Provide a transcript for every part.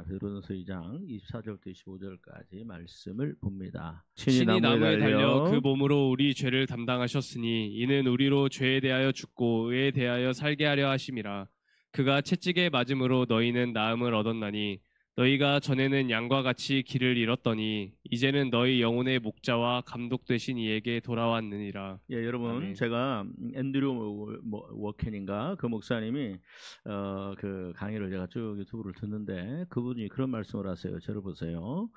베드로전서 2장 24절부터 25절까지 말씀을 봅니다. 친히 나무에 달려 그 몸으로 우리 죄를 담당하셨으니 이는 우리로 죄에 대하여 죽고 의에 대하여 살게 하려 하심이라. 그가 채찍에 맞음으로 너희는 나음을 얻었나니 너희가 전에는 양과 같이 길을 잃었더니 이제는 너희 영혼의 목자와 감독 되신 이에게 돌아왔느니라. 예, 여러분, 아멘. 제가 앤드류 워켄인가 그 목사님이 그 강의를 제가 쭉 유튜브를 듣는데 그분이 그런 말씀을 하세요. 저를 보세요.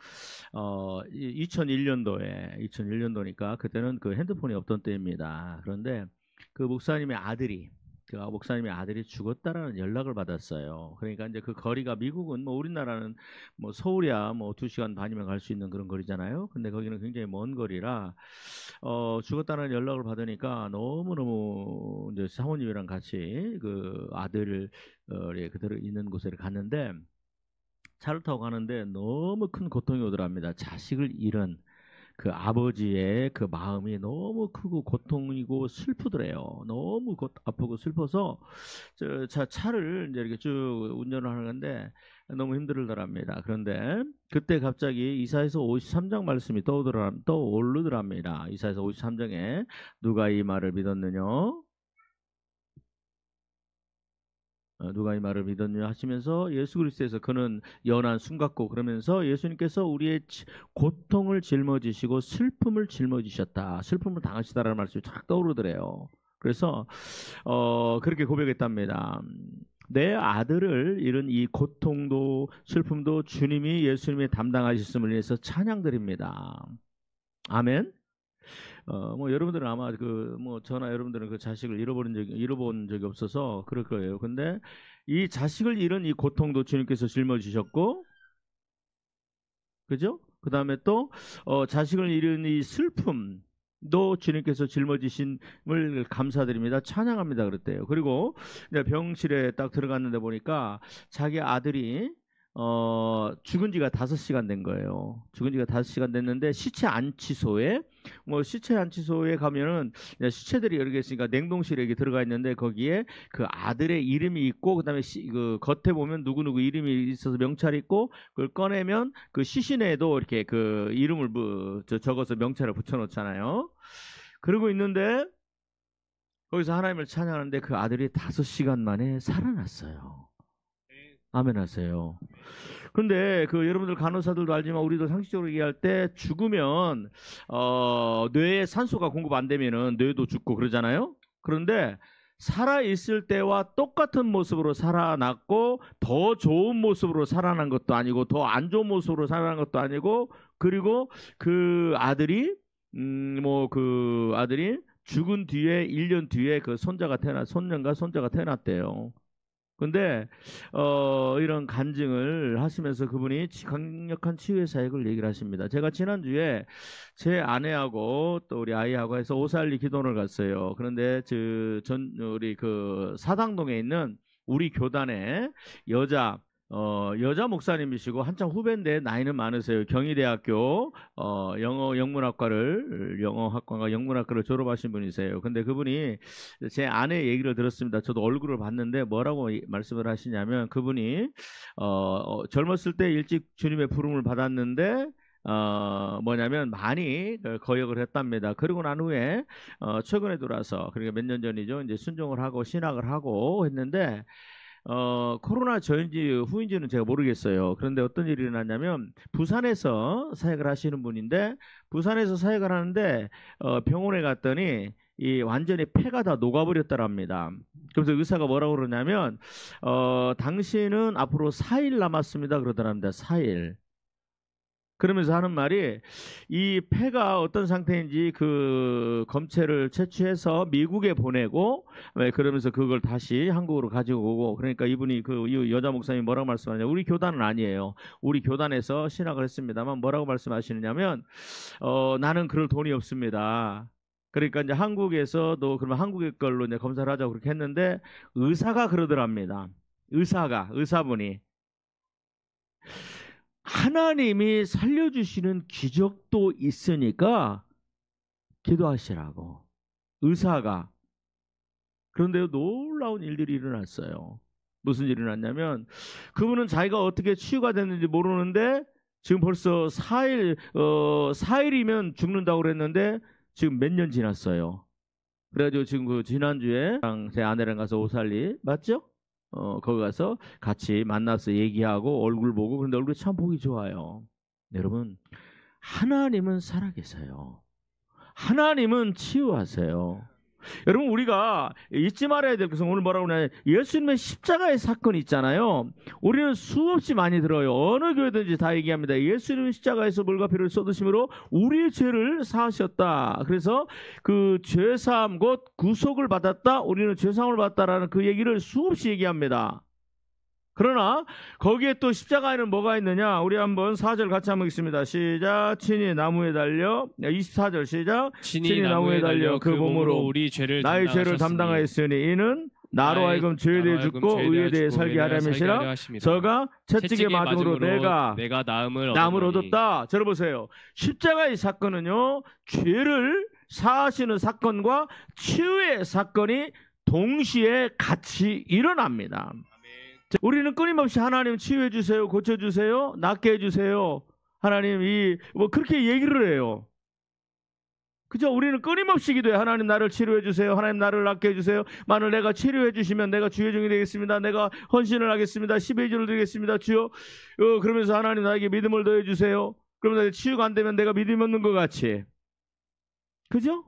2001년도니까 그때는 그 핸드폰이 없던 때입니다. 그런데 그 목사님의 아들이 죽었다라는 연락을 받았어요. 그러니까 이제 그 거리가, 미국은 뭐 우리나라는 뭐 서울이야 뭐 2시간 반이면 갈 수 있는 그런 거리잖아요. 근데 거기는 굉장히 먼 거리라 죽었다는 연락을 받으니까 너무너무 이제 사모님이랑 같이 그 아들을 그대로 있는 곳에 갔는데, 차를 타고 가는데 너무 큰 고통이 오더랍니다. 자식을 잃은 그 아버지의 그 마음이 너무 크고 고통이고 슬프더래요. 너무 아프고 슬퍼서 차를 이제 이렇게 쭉 운전을 하는데 너무 힘들더랍니다. 그런데 그때 갑자기 이사야서 53장 말씀이 떠오르더랍니다. 이사야서 53장에 누가 이 말을 믿었느냐? 누가 이 말을 믿었냐 하시면서 예수 그리스도에서 그는 연한 숨 같고, 그러면서 예수님께서 우리의 고통을 짊어지시고 슬픔을 짊어지셨다, 슬픔을 당하시다라는 말씀이 쫙 떠오르더래요. 그래서 그렇게 고백했답니다. 내 아들을 잃은 이 고통도 슬픔도 주님이, 예수님이 담당하셨음을 위해서 찬양드립니다. 아멘. 뭐 여러분들은 아마 저나 여러분들은 그 자식을 잃어본 적이 없어서 그럴 거예요. 근데 이 자식을 잃은 이 고통도 주님께서 짊어지셨고, 그죠? 그 다음에 또 자식을 잃은 이 슬픔도 주님께서 짊어지심을 감사드립니다, 찬양합니다 그랬대요. 그리고 병실에 딱 들어갔는데 보니까 자기 아들이 죽은 지가 5시간 된 거예요. 죽은 지가 5시간 됐는데 시체 안치소에 가면은 시체들이 여러 개 있으니까 냉동실에 이렇게 들어가 있는데 거기에 그 아들의 이름이 있고, 그다음에 그 겉에 보면 누구누구 이름이 있어서 명찰이 있고, 그걸 꺼내면 그 시신에도 이렇게 그 이름을 적어서 명찰을 붙여놓잖아요. 그러고 있는데 거기서 하나님을 찬양하는데 그 아들이 5시간 만에 살아났어요. 아멘 하세요. 근데 여러분들 간호사들도 알지만 우리도 상식적으로 얘기할 때 죽으면 뇌에 산소가 공급 안 되면은 뇌도 죽고 그러잖아요. 그런데 살아 있을 때와 똑같은 모습으로 살아났고, 더 좋은 모습으로 살아난 것도 아니고 더 안 좋은 모습으로 살아난 것도 아니고, 그리고 그 아들이 죽은 뒤에 1년 뒤에 그 손녀가 손자가 태어났대요. 근데 이런 간증을 하시면서 그분이 강력한 치유의 사역을 얘기를 하십니다. 제가 지난주에 제 아내하고 또 우리 아이하고 해서 오살리 기도원을 갔어요. 그런데 우리 그 사당동에 있는 우리 교단의 여자 목사님이시고 한참 후배인데 나이는 많으세요. 경희대학교 영어학과가 영문학과를 졸업하신 분이세요. 근데 그분이 제 아내 얘기를 들었습니다. 저도 얼굴을 봤는데 뭐라고 말씀을 하시냐면, 그분이 젊었을 때 일찍 주님의 부름을 받았는데 뭐냐면 많이 거역을 했답니다. 그러고 난 후에 최근에 들어와서, 그러니까 몇 년 전이죠, 이제 순종을 하고 신학을 하고 했는데 코로나 전인지 후인지는 제가 모르겠어요. 그런데 어떤 일이 일어났냐면, 부산에서 사역을 하시는 분인데, 부산에서 사역을 하는데 병원에 갔더니 이 완전히 폐가 다 녹아버렸다랍니다. 그래서 의사가 뭐라고 그러냐면 당신은 앞으로 4일 남았습니다 그러더랍니다. 4일. 그러면서 하는 말이, 이 폐가 어떤 상태인지 그 검체를 채취해서 미국에 보내고, 그러면서 그걸 다시 한국으로 가지고 오고, 그러니까 이분이 이 여자 목사님이 뭐라고 말씀하냐, 우리 교단은 아니에요. 우리 교단에서 신학을 했습니다만 뭐라고 말씀하시느냐면 나는 그럴 돈이 없습니다. 그러니까 이제 한국에서도 그러면 한국의 걸로 이제 검사를 하자고 그렇게 했는데, 의사가 그러더랍니다. 의사분이 하나님이 살려주시는 기적도 있으니까 기도하시라고. 의사가. 그런데 놀라운 일들이 일어났어요. 무슨 일이 났냐면 그분은 자기가 어떻게 치유가 됐는지 모르는데 지금 벌써 4일이면 죽는다고 그랬는데 지금 몇 년 지났어요. 그래가지고 지금 그 지난주에 제 아내랑 가서 오살리 맞죠? 거기 가서 같이 만나서 얘기하고 얼굴 보고 그런데 얼굴이 참 보기 좋아요. 여러분 하나님은 살아계세요. 하나님은 치유하세요. 여러분 우리가 잊지 말아야 될 것은 오늘 뭐라고 하냐 예수님의 십자가의 사건이 있잖아요. 우리는 수없이 많이 들어요. 어느 교회든지 다 얘기합니다. 예수님은 십자가에서 물과 피를 쏟으심으로 우리의 죄를 사하셨다. 그래서 그 죄사함 곧 구속을 받았다. 우리는 죄사함을 받았다라는 그 얘기를 수없이 얘기합니다. 그러나 거기에 또 십자가에는 뭐가 있느냐? 우리 한번 4절 같이 한번 읽습니다. 시작. 친히 나무에 달려 24절 시작. 친히 나무에 달려 그 몸으로 우리 죄를 나의 죄를 담당하였으니 이는 나로 하여금 죄에 대해 죽고 의에 대해 살게 하려면시라. 저가 채찍에 맞음으로 내가 나음을 얻었다. 들어보세요. 십자가의 사건은요 죄를 사하시는 사건과 치유의 사건이 동시에 같이 일어납니다. 우리는 끊임없이 하나님 치유해 주세요, 고쳐 주세요, 낫게 해 주세요. 하나님 뭐 그렇게 얘기를 해요. 그죠? 우리는 끊임없이 기도해. 하나님 나를 치료해 주세요. 하나님 나를 낫게 해 주세요. 만일 내가 치료해 주시면 내가 주의 종이 되겠습니다. 내가 헌신을 하겠습니다. 10회주를 드리겠습니다. 주여. 그러면서 하나님 나에게 믿음을 더해 주세요. 그러면 치유가 안 되면 내가 믿음이 없는 것 같이. 그죠?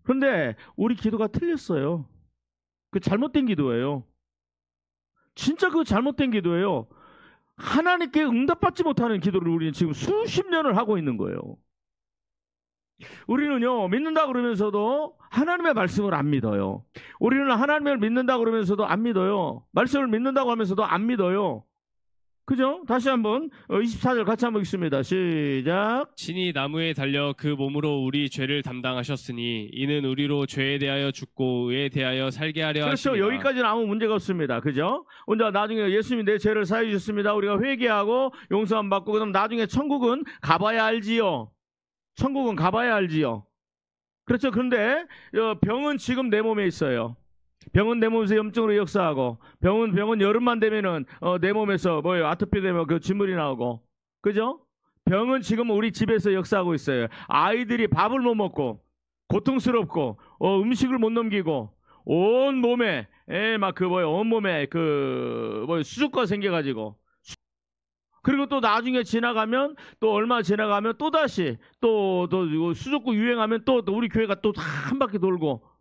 그런데 우리 기도가 틀렸어요. 그 잘못된 기도예요. 진짜 그 잘못된 기도예요. 하나님께 응답받지 못하는 기도를 우리는 지금 수십 년을 하고 있는 거예요. 우리는요 믿는다 그러면서도 하나님의 말씀을 안 믿어요. 우리는 하나님을 믿는다 그러면서도 안 믿어요. 말씀을 믿는다고 하면서도 안 믿어요. 그죠? 다시 한번 24절 같이 한번 읽습니다. 시작. 친히 나무에 달려 그 몸으로 우리 죄를 담당하셨으니 이는 우리로 죄에 대하여 죽고 의에 대하여 살게 하려 하심이라. 그렇죠. 여기까지는 아무 문제가 없습니다. 그죠? 혼자 나중에 예수님이 내 죄를 사해 주셨습니다. 우리가 회개하고 용서함 받고 그다음 나중에 천국은 가봐야 알지요. 천국은 가봐야 알지요. 그렇죠. 그런데 병은 지금 내 몸에 있어요. 병은 내 몸에서 염증으로 역사하고 병은 여름만 되면은 내 몸에서 아토피 되면 그 진물이 나오고 그죠? 병은 지금 우리 집에서 역사하고 있어요. 아이들이 밥을 못 먹고 고통스럽고 음식을 못 넘기고 온 몸에 온몸에 수족과 생겨가지고 그리고 또 나중에 지나가면 또 얼마 지나가면 또 다시 또 수족구 유행하면 또 우리 교회가 또 한 바퀴 돌고.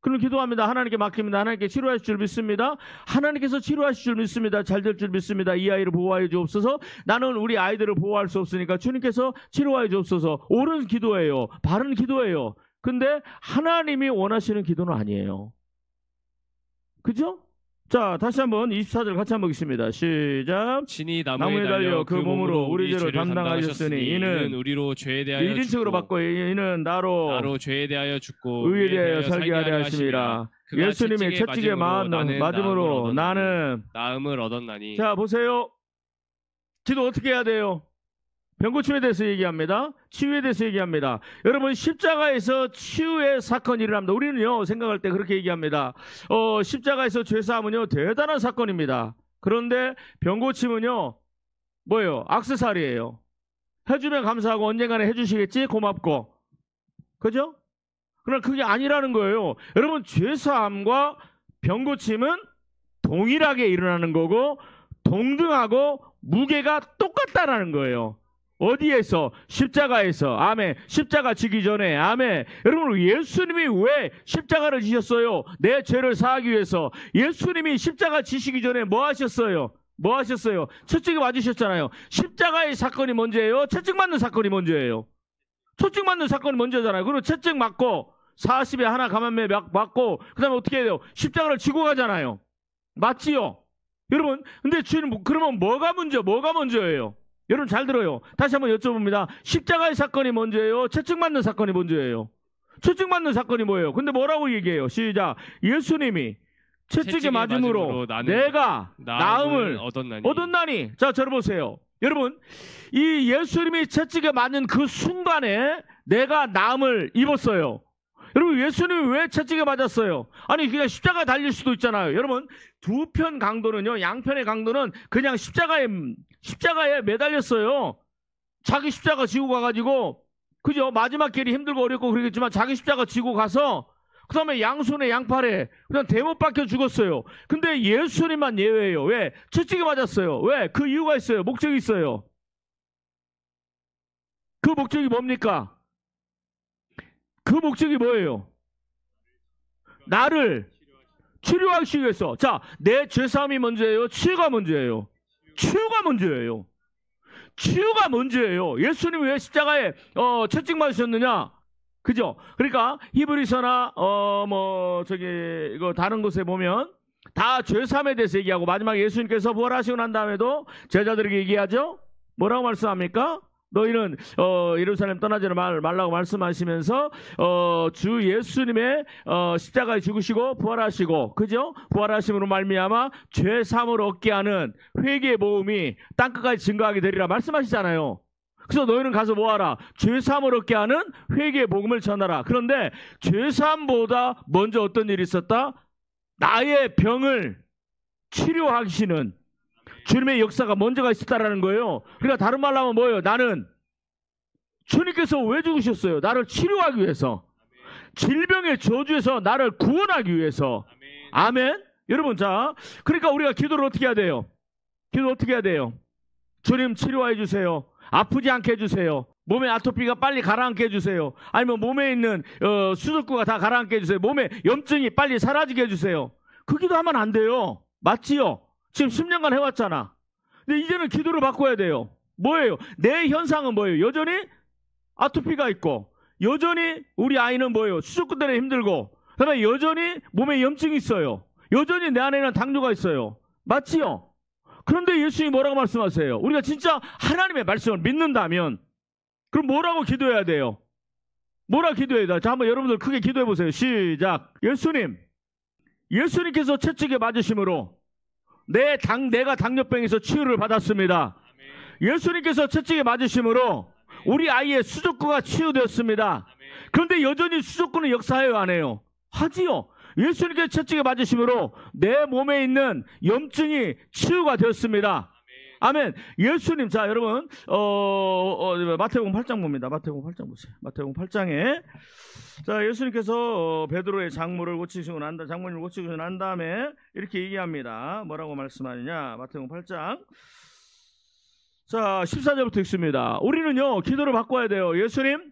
그럼 기도합니다. 하나님께 맡깁니다. 하나님께 치료하실 줄 믿습니다. 하나님께서 치료하실 줄 믿습니다. 잘 될 줄 믿습니다. 이 아이를 보호하여 주옵소서. 나는 우리 아이들을 보호할 수 없으니까 주님께서 치료하여 주옵소서. 옳은 기도예요. 바른 기도예요. 근데 하나님이 원하시는 기도는 아니에요. 그죠? 자, 다시 한번 24절 같이 한번 읽습니다. 시작. 친히 나무에 달려 그 몸으로 우리 죄를 담당하셨으니 이는 우리로 죄에 대하여 1인칭으로 바꿔 이는 나로 죄에 대하여 죽고 의에 대하여 살게 하려 하심이라. 예수님의 채찍에 맞음으로 나는 나음을 얻었나니. 자, 보세요. 기도 어떻게 해야 돼요? 병고침에 대해서 얘기합니다. 치유에 대해서 얘기합니다. 여러분 십자가에서 치유의 사건이 일어납니다. 우리는요 생각할 때 그렇게 얘기합니다. 십자가에서 죄사함은요 대단한 사건입니다. 그런데 병고침은요 뭐예요? 액세서리예요. 해주면 감사하고 언젠가는 해주시겠지 고맙고 그죠? 그러나 그게 아니라는 거예요. 여러분 죄사함과 병고침은 동일하게 일어나는 거고 동등하고 무게가 똑같다라는 거예요. 어디에서? 십자가에서. 아멘. 십자가 지기 전에. 아멘. 여러분 예수님이 왜 십자가를 지셨어요? 내 죄를 사하기 위해서. 예수님이 십자가 지시기 전에 뭐 하셨어요? 뭐 하셨어요? 채찍에 맞으셨잖아요. 십자가의 사건이 먼저예요? 채찍 맞는 사건이 먼저예요? 채찍 맞는 사건이 먼저잖아요. 그리고 채찍 맞고 40에 하나 감한매 맞고 그 다음에 어떻게 해야 돼요? 십자가를 지고 가잖아요. 맞지요? 여러분 근데 주님 그러면 뭐가 먼저예요? 여러분 잘 들어요. 다시 한번 여쭤봅니다. 십자가의 사건이 먼저예요? 채찍 맞는 사건이 먼저예요? 채찍 맞는 사건이 뭐예요? 근데 뭐라고 얘기해요? 시작. 예수님이 채찍에 맞음으로 내가 나음을 얻었나니. 자, 들어보세요. 여러분 이 예수님이 채찍에 맞는 그 순간에 내가 나음을 입었어요. 여러분 예수님이 왜 채찍에 맞았어요? 아니 그냥 십자가에 달릴 수도 있잖아요. 여러분 두 편 강도는요, 양편의 강도는 그냥 십자가에 매달렸어요. 자기 십자가 지고 가가지고, 그죠? 마지막 길이 힘들고 어렵고 그러겠지만 자기 십자가 지고 가서 그 다음에 양손에 양팔에 그냥 대못 박혀 죽었어요. 근데 예수님만 예외예요. 왜? 채찍에 맞았어요. 왜? 그 이유가 있어요. 목적이 있어요. 그 목적이 뭡니까? 그 목적이 뭐예요? 나를 치료하시기 위해서. 자, 내 죄사함이 먼저예요? 치유가 먼저예요? 치유가 먼저예요. 치유가 먼저예요. 예수님이 왜 십자가에 채찍 맞으셨느냐? 그죠? 그러니까 히브리서나 이거 다른 곳에 보면 다 죄사함에 대해서 얘기하고 마지막에 예수님께서 부활하시고 난 다음에도 제자들에게 얘기하죠. 뭐라고 말씀합니까? 너희는 예루살렘 떠나지 말라고 말씀하시면서 주 예수님의 십자가에 죽으시고 부활하시고, 그죠? 부활하심으로 말미암아 죄 사함을 얻게 하는 회개의 모험이 땅끝까지 증거하게 되리라 말씀하시잖아요. 그래서 너희는 가서 뭐하라? 죄 사함을 얻게 하는 회개의 복음을 전하라. 그런데 죄 사함보다 먼저 어떤 일이 있었다? 나의 병을 치료하시는 주님의 역사가 먼저가 있었다라는 거예요. 그러니까 다른 말로 하면 뭐예요? 나는 주님께서 왜 죽으셨어요? 나를 치료하기 위해서. 질병의 저주에서 나를 구원하기 위해서. 아멘. 여러분, 자, 그러니까 우리가 기도를 어떻게 해야 돼요? 기도 어떻게 해야 돼요? 주님 치료해 주세요. 아프지 않게 해주세요. 몸에 아토피가 빨리 가라앉게 해주세요. 아니면 몸에 있는 수족구가 다 가라앉게 해주세요. 몸에 염증이 빨리 사라지게 해주세요. 그 기도하면 안 돼요. 맞지요? 지금 10년간 해왔잖아. 근데 이제는 기도를 바꿔야 돼요. 뭐예요? 내 현상은 뭐예요? 여전히 아토피가 있고, 여전히 우리 아이는 뭐예요? 수족구 때문에 힘들고, 그다음에 여전히 몸에 염증이 있어요. 여전히 내 안에는 당뇨가 있어요. 맞지요? 그런데 예수님이 뭐라고 말씀하세요? 우리가 진짜 하나님의 말씀을 믿는다면 그럼 뭐라고 기도해야 돼요? 뭐라고 기도해야 돼요? 자, 한번 여러분들 크게 기도해 보세요. 시작. 예수님께서 채찍에 맞으심으로 내가 당뇨병에서 치유를 받았습니다. 예수님께서 채찍에 맞으심으로 우리 아이의 수족구가 치유되었습니다. 그런데 여전히 수족구는 역사해요, 안 해요? 하지요. 예수님께서 채찍에 맞으심으로 내 몸에 있는 염증이 치유가 되었습니다. 아멘. 예수님, 자, 여러분, 마태복음 8장 봅니다. 마태복음 8장 보세요. 마태복음 8장에, 자, 예수님께서 베드로의 장모를 고치시고 장모님을 고치시고 난 다음에 이렇게 얘기합니다. 뭐라고 말씀하느냐? 마태복음 8장. 자, 14절부터 읽습니다. 우리는요, 기도를 바꿔야 돼요. 예수님,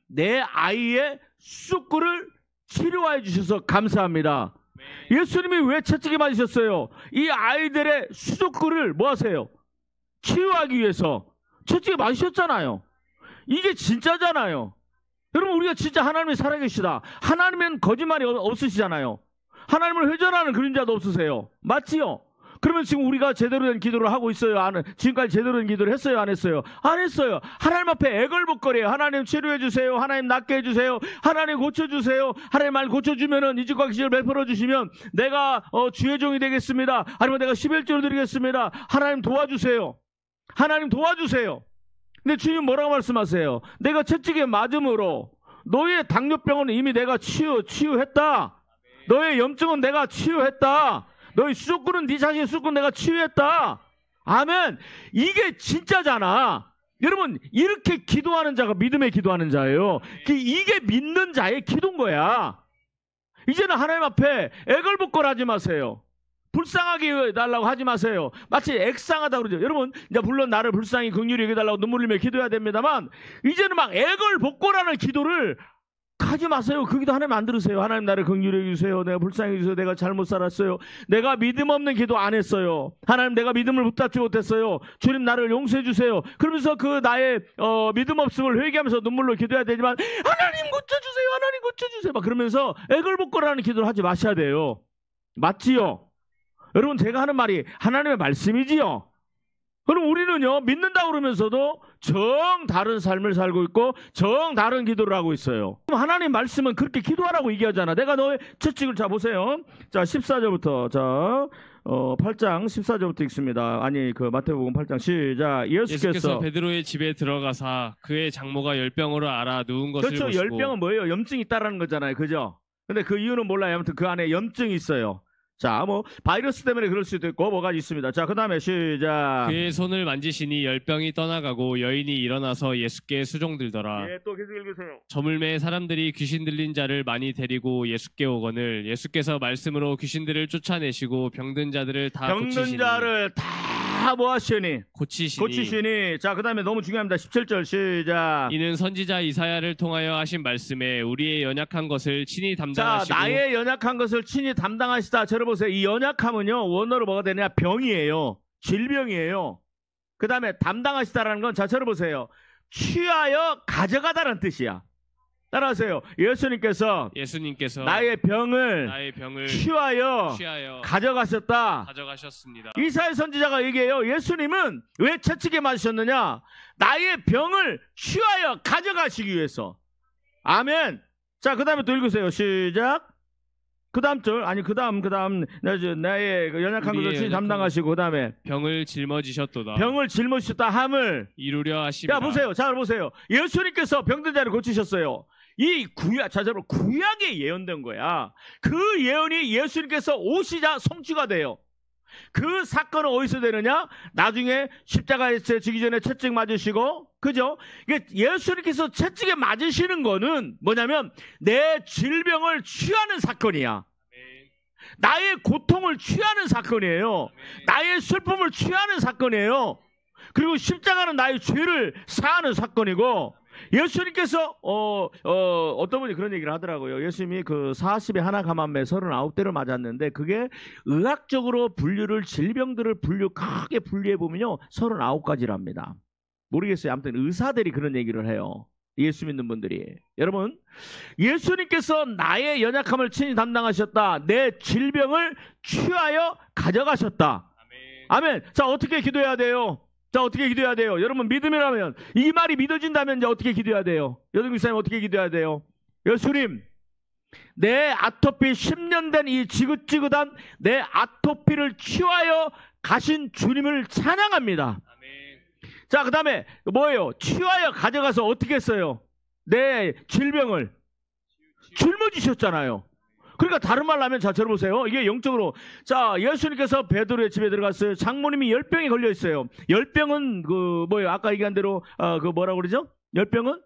내 아이의 수족구를 치료해 주셔서 감사합니다. 예수님이 왜 채찍에 맞으셨어요? 이 아이들의 수족구를 뭐 하세요? 치유하기 위해서 채찍에 맞으셨잖아요. 이게 진짜잖아요. 여러분, 우리가 진짜 하나님이 살아계시다. 하나님은 거짓말이 없으시잖아요. 하나님을 회전하는 그림자도 없으세요. 맞지요? 그러면 지금 우리가 제대로 된 기도를 하고 있어요? 지금까지 제대로 된 기도를 했어요? 안 했어요? 안 했어요. 하나님 앞에 애걸복걸해요. 하나님 치료해 주세요. 하나님 낫게 해주세요. 하나님 고쳐주세요. 하나님 말 고쳐주면은 이 집과 기적을 베풀어 주시면 내가 주의 종이 되겠습니다. 아니면 내가 11조를 드리겠습니다. 하나님 도와주세요. 하나님 도와주세요. 근데 주님 뭐라고 말씀하세요? 내가 채찍에 맞음으로 너의 당뇨병은 이미 내가 치유했다. 너의 염증은 내가 치유했다. 너희 수족구는 네 자신의 수족구는 내가 치유했다. 아멘. 이게 진짜잖아. 여러분, 이렇게 기도하는 자가 믿음의 기도하는 자예요. 이게 믿는 자의 기도인 거야. 이제는 하나님 앞에 애걸복걸 하지 마세요. 불쌍하게 해달라고 하지 마세요. 마치 액상하다 그러죠. 여러분, 이제 물론 나를 불쌍히 긍휼히 여겨달라고 눈물 흘리며 기도해야 됩니다만, 이제는 막 애걸복걸하는 기도를 하지 마세요. 그 기도 하나님 안 들으세요. 하나님 나를 긍휼히 여겨주세요. 내가 불쌍히 여겨주세요. 내가 잘못 살았어요. 내가 믿음 없는 기도 안 했어요. 하나님 내가 믿음을 붙잡지 못했어요. 주님 나를 용서해 주세요. 그러면서 그 나의 믿음 없음을 회개하면서 눈물로 기도해야 되지만, 하나님 고쳐주세요. 하나님 고쳐주세요. 막 그러면서 애걸복걸하는 기도를 하지 마셔야 돼요. 맞지요? 여러분, 제가 하는 말이 하나님의 말씀이지요. 그럼 우리는요, 믿는다 그러면서도 정 다른 삶을 살고 있고 정 다른 기도를 하고 있어요. 하나님 말씀은 그렇게 기도하라고 얘기하잖아. 내가 너의 채찍을, 자 보세요. 자 14절부터, 자 8장 14절부터 읽습니다. 아니 그 마태복음 8장 시작. 예수께서 베드로의 집에 들어가사 그의 장모가 열병으로 앓아 누운 것을 그렇죠. 보시고 열병은 뭐예요? 염증이 있다라는 거잖아요. 그죠? 근데 그 이유는 몰라요. 아무튼 그 안에 염증이 있어요. 자, 뭐 바이러스 때문에 그럴 수도 있고 뭐가 있습니다. 자, 그다음에 시작. 그의 손을 만지시니 열병이 떠나가고 여인이 일어나서 예수께 수종들더라. 예, 또 계속 읽으세요. 저물매에 사람들이 귀신 들린 자를 많이 데리고 예수께 오거늘 예수께서 말씀으로 귀신들을 쫓아내시고 병든 자들을 다 병든 자를 다 뭐 하시니? 고치시니. 자, 그다음에 너무 중요합니다. 17절 시작. 이는 선지자 이사야를 통하여 하신 말씀에 우리의 연약한 것을 친히 담당하시고. 자, 나의 연약한 것을 친히 담당하시다. 저러보세요. 이 연약함은요, 원어로 뭐가 되냐? 병이에요. 질병이에요. 그 다음에 담당하시다라는 건, 자, 저러보세요. 취하여 가져가다라는 뜻이야. 따라하세요. 예수님께서 나의 병을 취하여 가져가셨습니다. 이사야 선지자가 얘기해요. 예수님은 왜 채찍에 맞으셨느냐? 나의 병을 취하여 가져가시기 위해서. 아멘. 자, 그 다음에 또 읽으세요. 시작. 그 다음 절, 아니 그 다음 나의 연약한 것을 담당하시고 그 다음에 병을 짊어지셨도다. 병을 짊어지셨다 함을 이루려 하십니다. 자, 보세요. 자, 보세요. 예수님께서 병든 자를 고치셨어요. 이 구약, 자, 여러분, 구약에 예언된 거야. 그 예언이 예수님께서 오시자 성취가 돼요. 그 사건은 어디서 되느냐? 나중에 십자가에 지기 전에 채찍 맞으시고, 그죠? 예수님께서 채찍에 맞으시는 거는 뭐냐면 내 질병을 취하는 사건이야. 나의 고통을 취하는 사건이에요. 나의 슬픔을 취하는 사건이에요. 그리고 십자가는 나의 죄를 사하는 사건이고, 예수님께서 어떤 분이 그런 얘기를 하더라고요. 예수님이 그 40에 하나 감암에 39대를 맞았는데 그게 의학적으로 질병들을 크게 분류해 보면요 39가지랍니다. 모르겠어요. 아무튼 의사들이 그런 얘기를 해요. 예수 믿는 분들이. 여러분, 예수님께서 나의 연약함을 친히 담당하셨다. 내 질병을 취하여 가져가셨다. 아멘. 자, 어떻게 기도해야 돼요? 자, 어떻게 기도해야 돼요? 여러분, 믿음이라면, 이 말이 믿어진다면 이제 어떻게 기도해야 돼요? 여덟 교사님 어떻게 기도해야 돼요? 예수님, 내 아토피 10년 된 이 지긋지긋한 내 아토피를 취하여 가신 주님을 찬양합니다. 아멘. 자, 그 다음에 뭐예요? 취하여 가져가서 어떻게 했어요? 내 질병을 짊어지셨잖아요. 그러니까 다른 말로 하면, 자, 들어보세요. 이게 영적으로. 자, 예수님께서 베드로의 집에 들어갔어요. 장모님이 열병에 걸려 있어요. 열병은 뭐예요? 아까 얘기한 대로 그 뭐라고 그러죠? 열병은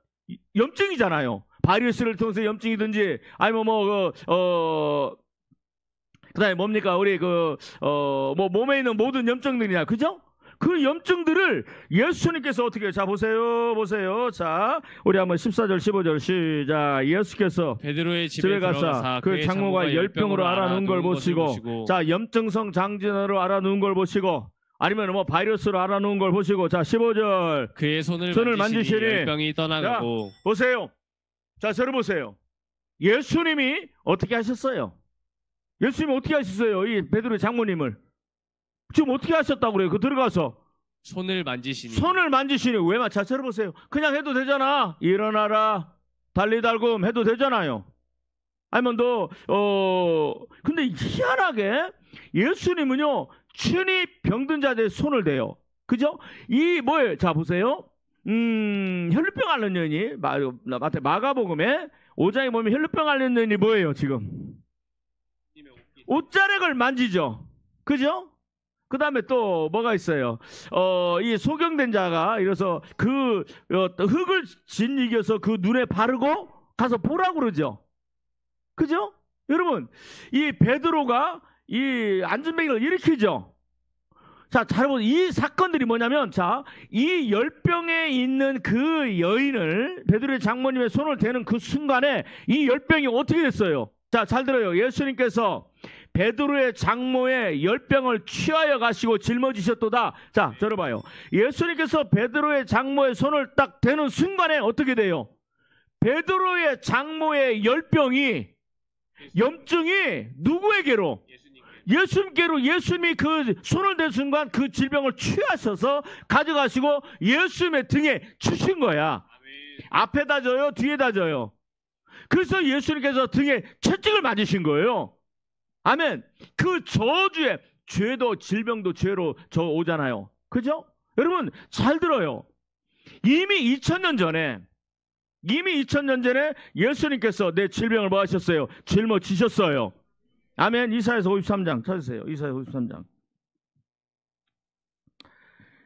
염증이잖아요. 바이러스를 통해서 염증이든지 아니면 그다음에 뭡니까? 우리 몸에 있는 모든 염증들이냐. 그죠? 그 염증들을 예수님께서 어떻게 해요? 자, 보세요. 자, 우리 한번 14절, 15절 시작. 예수께서 베드로의 집에 가서 그 장모가 열병으로 앓아누운 걸 보시고, 자, 염증성 장진으로 앓아누운 걸 보시고, 아니면 뭐 바이러스로 앓아누운 걸 보시고, 자, 15절. 그의 손을 만지시니 열병이 떠나가고. 자, 보세요. 자, 저를 보세요. 예수님이 어떻게 하셨어요? 예수님이 어떻게 하셨어요? 이 베드로의 장모님을. 지금 어떻게 하셨다고 그래요? 들어가서 손을 만지시니. 왜 맞춰? 보세요. 그냥 해도 되잖아. 일어나라, 달리달굼 해도 되잖아요. 아니면 근데 희한하게 예수님은요 친히 병든 자들의 손을 대요. 그죠? 이 뭐예요? 자, 보세요. 혈루병 앓는 여인이 마가복음에 5장에 보면 혈루병 앓는 여인이 뭐예요? 지금 옷자락을 만지죠. 그죠? 그 다음에 또 뭐가 있어요? 이 소경된 자가 이래서 흙을 짓이겨서 그 눈에 바르고 가서 보라고 그러죠. 그죠? 여러분, 이 베드로가 이 안전뱅이를 일으키죠. 자, 잘 보세요. 이 사건들이 뭐냐면, 자, 이 열병에 있는 그 여인을 베드로의 장모님의 손을 대는 그 순간에 이 열병이 어떻게 됐어요? 자, 잘 들어요. 예수님께서 베드로의 장모의 열병을 취하여 가시고 짊어지셨도다. 자, 들어봐요. 예수님께서 베드로의 장모의 손을 딱 대는 순간에 어떻게 돼요? 베드로의 장모의 염증이 누구에게로? 예수님께로. 예수님이 그 손을 댄 순간 그 질병을 취하셔서 가져가시고 예수님의 등에 주신 거야. 앞에다 져요? 뒤에다 져요? 그래서 예수님께서 등에 채찍을 맞으신 거예요. 아멘. 그 저주의 죄도 질병도 죄로 저 오잖아요. 그죠? 여러분 잘 들어요. 이미 2000년 전에 예수님께서 내 질병을 뭐 하셨어요? 짊어지셨어요. 아멘. 이사야서 53장 찾으세요. 이사야 53장.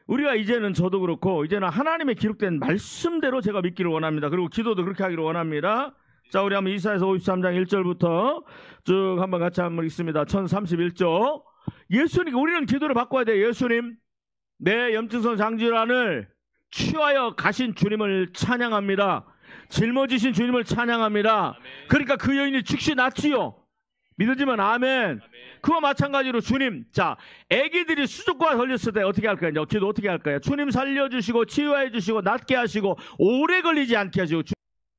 우리가 이제는 저도 그렇고 이제는 하나님의 기록된 말씀대로 제가 믿기를 원합니다. 그리고 기도도 그렇게 하기를 원합니다. 자, 우리 한번 이사야서 53장 1절부터 쭉 한번 같이 한번 읽습니다. 1031조. 예수님, 우리는 기도를 바꿔야 돼요. 예수님, 내 염증성 장질환을 치유하여 가신 주님을 찬양합니다. 짊어지신 주님을 찬양합니다. 그러니까 그 여인이 즉시 낫지요. 믿어지면 아멘. 그와 마찬가지로 주님, 자, 아기들이 수족과 걸렸을 때 어떻게 할까요? 기도 어떻게 할까요? 주님 살려주시고 치유해 주시고 낫게 하시고 오래 걸리지 않게 하시고.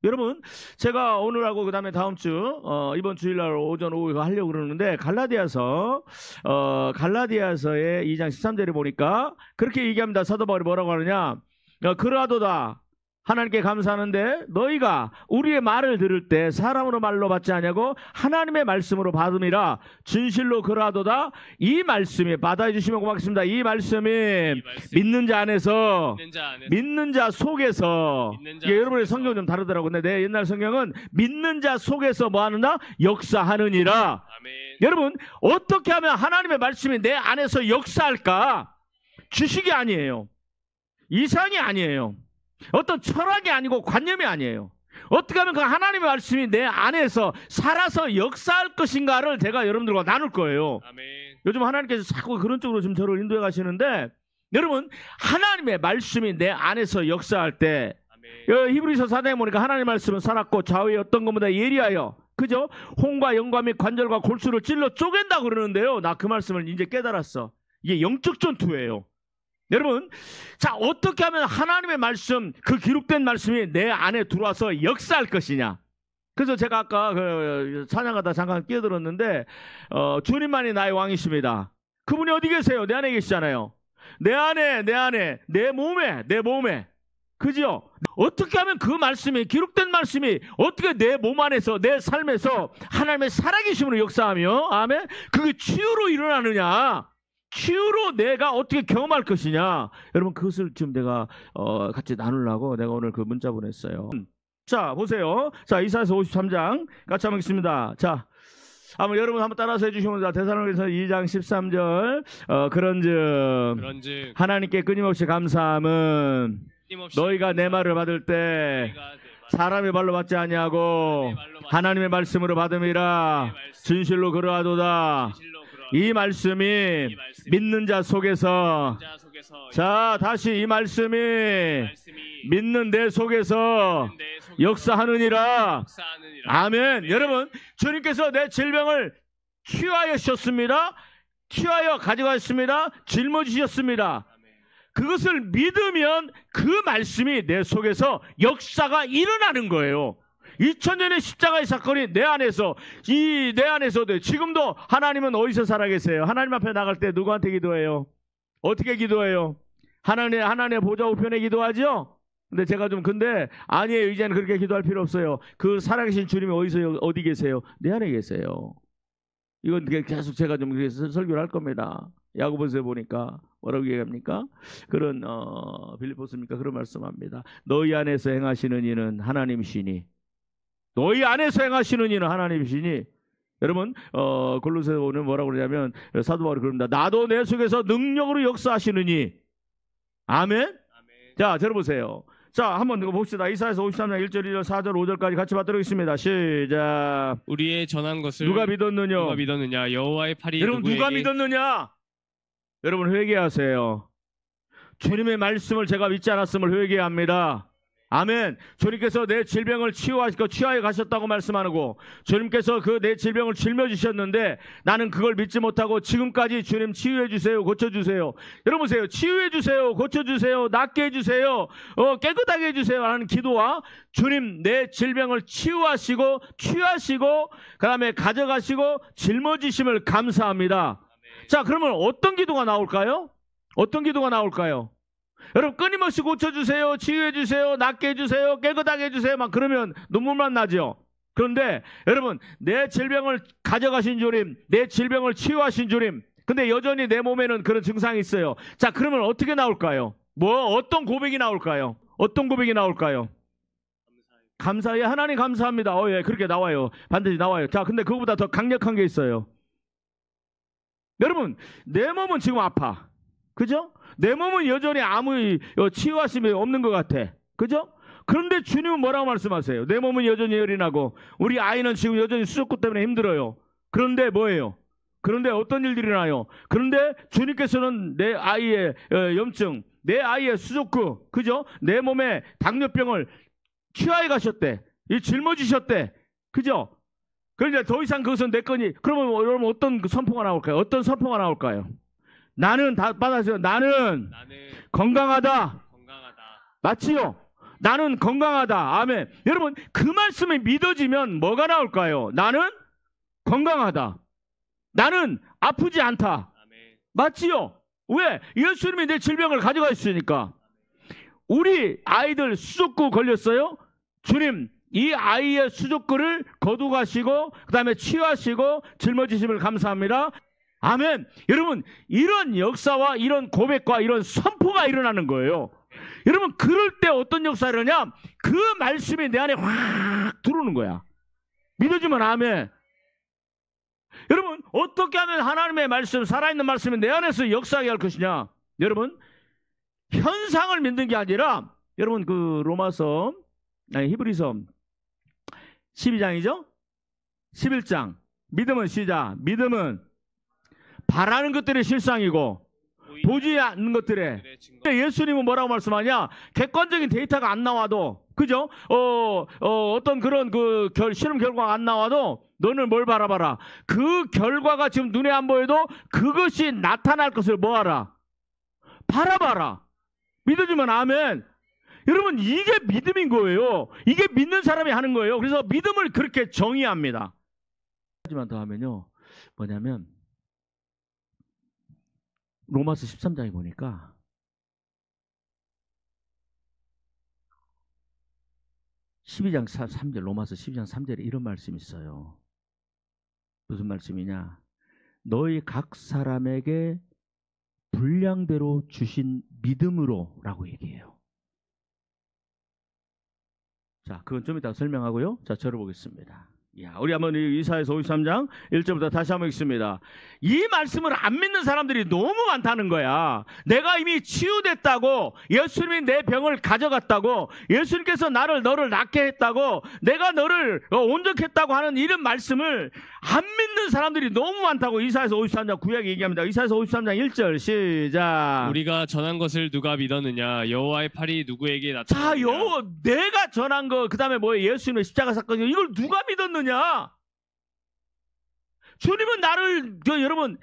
여러분, 제가 오늘하고 그 다음에 다음 주 이번 주일날 오전 오후 하려고 그러는데 갈라디아서의 2장 13절에 보니까 그렇게 얘기합니다. 사도 바울이 뭐라고 하느냐? 그러하도다 하나님께 감사하는데 너희가 우리의 말을 들을 때 사람으로 말로 받지 않냐고 하나님의 말씀으로 받음이라. 진실로 그러하도다. 이 말씀이 받아 주시면 고맙겠습니다. 이 말씀이 믿는 자 안에서 믿는 자 속에서 이게 여러분의 성경 좀 다르더라고요. 근데 내 옛날 성경은 믿는 자 속에서 뭐 하느냐? 역사하느니라. 아멘. 여러분 어떻게 하면 하나님의 말씀이 내 안에서 역사할까? 지식이 아니에요. 이상이 아니에요. 어떤 철학이 아니고 관념이 아니에요. 어떻게 하면 그 하나님의 말씀이 내 안에서 살아서 역사할 것인가를 제가 여러분들과 나눌 거예요. 아멘. 요즘 하나님께서 자꾸 그런 쪽으로 좀 저를 인도해 가시는데 여러분 하나님의 말씀이 내 안에서 역사할 때 히브리서 4장에 보니까 하나님의 말씀은 살았고 좌우의 어떤 것보다 예리하여 그죠? 홍과 영과 및 관절과 골수를 찔러 쪼갠다고 그러는데요. 나 그 말씀을 이제 깨달았어. 이게 영적 전투예요. 여러분, 자, 어떻게 하면 하나님의 말씀, 그 기록된 말씀이 내 안에 들어와서 역사할 것이냐. 그래서 제가 아까 찬양하다 잠깐 끼어들었는데 주님만이 나의 왕이십니다. 그분이 어디 계세요? 내 안에 계시잖아요. 내 안에, 내 몸에. 그죠? 어떻게 하면 그 말씀이, 기록된 말씀이 어떻게 내 몸 안에서, 내 삶에서 하나님의 살아계심으로 역사하며, 아멘? 그게 치유로 일어나느냐? 치유로 내가 어떻게 경험할 것이냐. 여러분 그것을 지금 내가 같이 나누려고 내가 오늘 그 문자 보냈어요. 자 보세요. 자 이사야서 53장 같이 한번 읽습니다. 자 한번 여러분 한번 따라서 해주시면 자 데살로니가서 2장 13절 그런즉 하나님께 끊임없이 감사함은 너희가 내 말을 받을 때 사람의 말로 받지 아니하고 하나님의 말씀으로 받음이라. 진실로 그러하도다. 이 말씀이 믿는 자 속에서 자 다시 이 말씀이 믿는 내 속에서 역사하느니라. 아멘. 여러분 주님께서 내 질병을 치유하여 주셨습니다. 치유하여 가져가셨습니다. 짊어지셨습니다. 그것을 믿으면 그 말씀이 내 속에서 역사가 일어나는 거예요. 2000년의 십자가의 사건이 내 안에서 지금도 하나님은 어디서 살아계세요? 하나님 앞에 나갈 때 누구한테 기도해요? 어떻게 기도해요? 하나님의 보좌 우편에 기도하죠? 근데 아니에요. 이제는 그렇게 기도할 필요 없어요. 그 살아계신 주님이 어디 계세요? 내 안에 계세요. 이건 계속 제가 좀 설교를 할 겁니다. 야고보서에 보니까 뭐라고 얘기합니까? 그런 빌립보서입니까? 그런 말씀합니다. 너희 안에서 행하시는 이는 하나님이시니 너희 안에서 행하시는 이는 하나님이시니. 여러분 골로새서 오늘 뭐라고 그러냐면 사도 바울이 그럽니다. 나도 내 속에서 능력으로 역사하시느니. 아멘. 자 들어보세요. 자 한번 봅시다. 이사야서 53장 1절 2절 4절 5절까지 같이 받도록 하겠습니다. 시작. 우리의 전한 것을 누가 믿었느냐? 여호와의 팔이 여러분 누구에게... 누가 믿었느냐? 여러분 회개하세요. 주님의 말씀을 제가 믿지 않았음을 회개합니다. 아멘. 주님께서 내 질병을 치유하여 가셨다고 말씀하고 주님께서 그 내 질병을 짊어지셨는데 나는 그걸 믿지 못하고 지금까지 주님 치유해 주세요. 고쳐 주세요. 여러분 보세요. 치유해 주세요. 고쳐 주세요. 낫게 해 주세요. 깨끗하게 해 주세요. 라는 기도와 주님 내 질병을 치유하시고 그다음에 가져가시고 짊어지심을 감사합니다. 자, 그러면 어떤 기도가 나올까요? 여러분 끊임없이 고쳐주세요. 치유해주세요. 낫게 해주세요. 깨끗하게 해주세요. 막 그러면 눈물만 나죠. 그런데 여러분 내 질병을 가져가신 주님, 내 질병을 치유하신 주님, 근데 여전히 내 몸에는 그런 증상이 있어요. 자, 그러면 어떻게 나올까요? 어떤 고백이 나올까요? 어떤 고백이 나올까요? 감사해. 하나님 감사합니다. 예, 그렇게 나와요. 반드시 나와요. 자, 근데 그거보다 더 강력한 게 있어요. 여러분, 내 몸은 지금 아파. 그죠? 내 몸은 여전히 아무 치유하심이 없는 것 같아. 그죠? 그런데 주님은 뭐라고 말씀하세요? 내 몸은 여전히 열이 나고 우리 아이는 지금 여전히 수족구 때문에 힘들어요. 그런데 뭐예요? 그런데 어떤 일들이 나요? 그런데 주님께서는 내 아이의 염증, 내 아이의 수족구, 그죠? 내 몸에 당뇨병을 취하해 가셨대. 짊어지셨대. 그죠? 그런데 더 이상 그것은 내 거니. 그러면 여러분 어떤 선포가 나올까요? 어떤 선포가 나올까요? 나는 다 받아서 나는 건강하다. 맞지요? 나는 건강하다. 아멘. 여러분 그 말씀이 믿어지면 뭐가 나올까요? 나는 건강하다. 나는 아프지 않다. 맞지요? 왜? 예수님이 내 질병을 가져가 있으니까. 우리 아이들 수족구 걸렸어요? 주님 이 아이의 수족구를 거두가시고 그 다음에 치유하시고 짊어지심을 감사합니다. 아멘. 여러분 이런 역사와 이런 고백과 이런 선포가 일어나는 거예요. 여러분 그럴 때 어떤 역사가 일어나냐? 그 말씀이 내 안에 확 들어오는 거야. 믿어주면 아멘. 여러분 어떻게 하면 하나님의 말씀, 살아있는 말씀이 내 안에서 역사하게 할 것이냐? 여러분 현상을 믿는 게 아니라 여러분 그 히브리서 12장이죠? 11장 믿음은 시작. 믿음은 바라는 것들의 실상이고 보지 않는 것들의. 예수님은 뭐라고 말씀하냐? 객관적인 데이터가 안 나와도, 그죠? 어떤 그런 실험 결과가 안 나와도 너는 뭘 바라봐라. 그 결과가 지금 눈에 안 보여도 그것이 나타날 것을 뭐하라? 바라봐라. 믿어주면 아멘. 여러분 이게 믿음인 거예요. 이게 믿는 사람이 하는 거예요. 그래서 믿음을 그렇게 정의합니다. 하지만 더 하면요. 뭐냐면 로마서 13장에 보니까 로마서 12장 3절에 이런 말씀이 있어요. 무슨 말씀이냐? 너희 각 사람에게 분량대로 주신 믿음으로 라고 얘기해요. 자, 그건 좀 이따 설명하고요. 자, 들어보겠습니다. 우리 한번 이사야서 53장 1절부터 다시 한번 읽습니다. 이 말씀을 안 믿는 사람들이 너무 많다는 거야. 내가 이미 치유됐다고, 예수님이 내 병을 가져갔다고, 예수님께서 너를 낫게 했다고, 내가 너를 온전했다고 하는 이런 말씀을 안 믿는 사람들이 너무 많다고 이사야서 53장 구약이 얘기합니다. 이사야서 53장 1절 시작. 우리가 전한 것을 누가 믿었느냐? 여호와의 팔이 누구에게 나타났느냐? 자, 내가 전한 거, 그 다음에 뭐예요? 예수님의 십자가 사건, 이걸 누가 믿었느냐? 주님은 여러분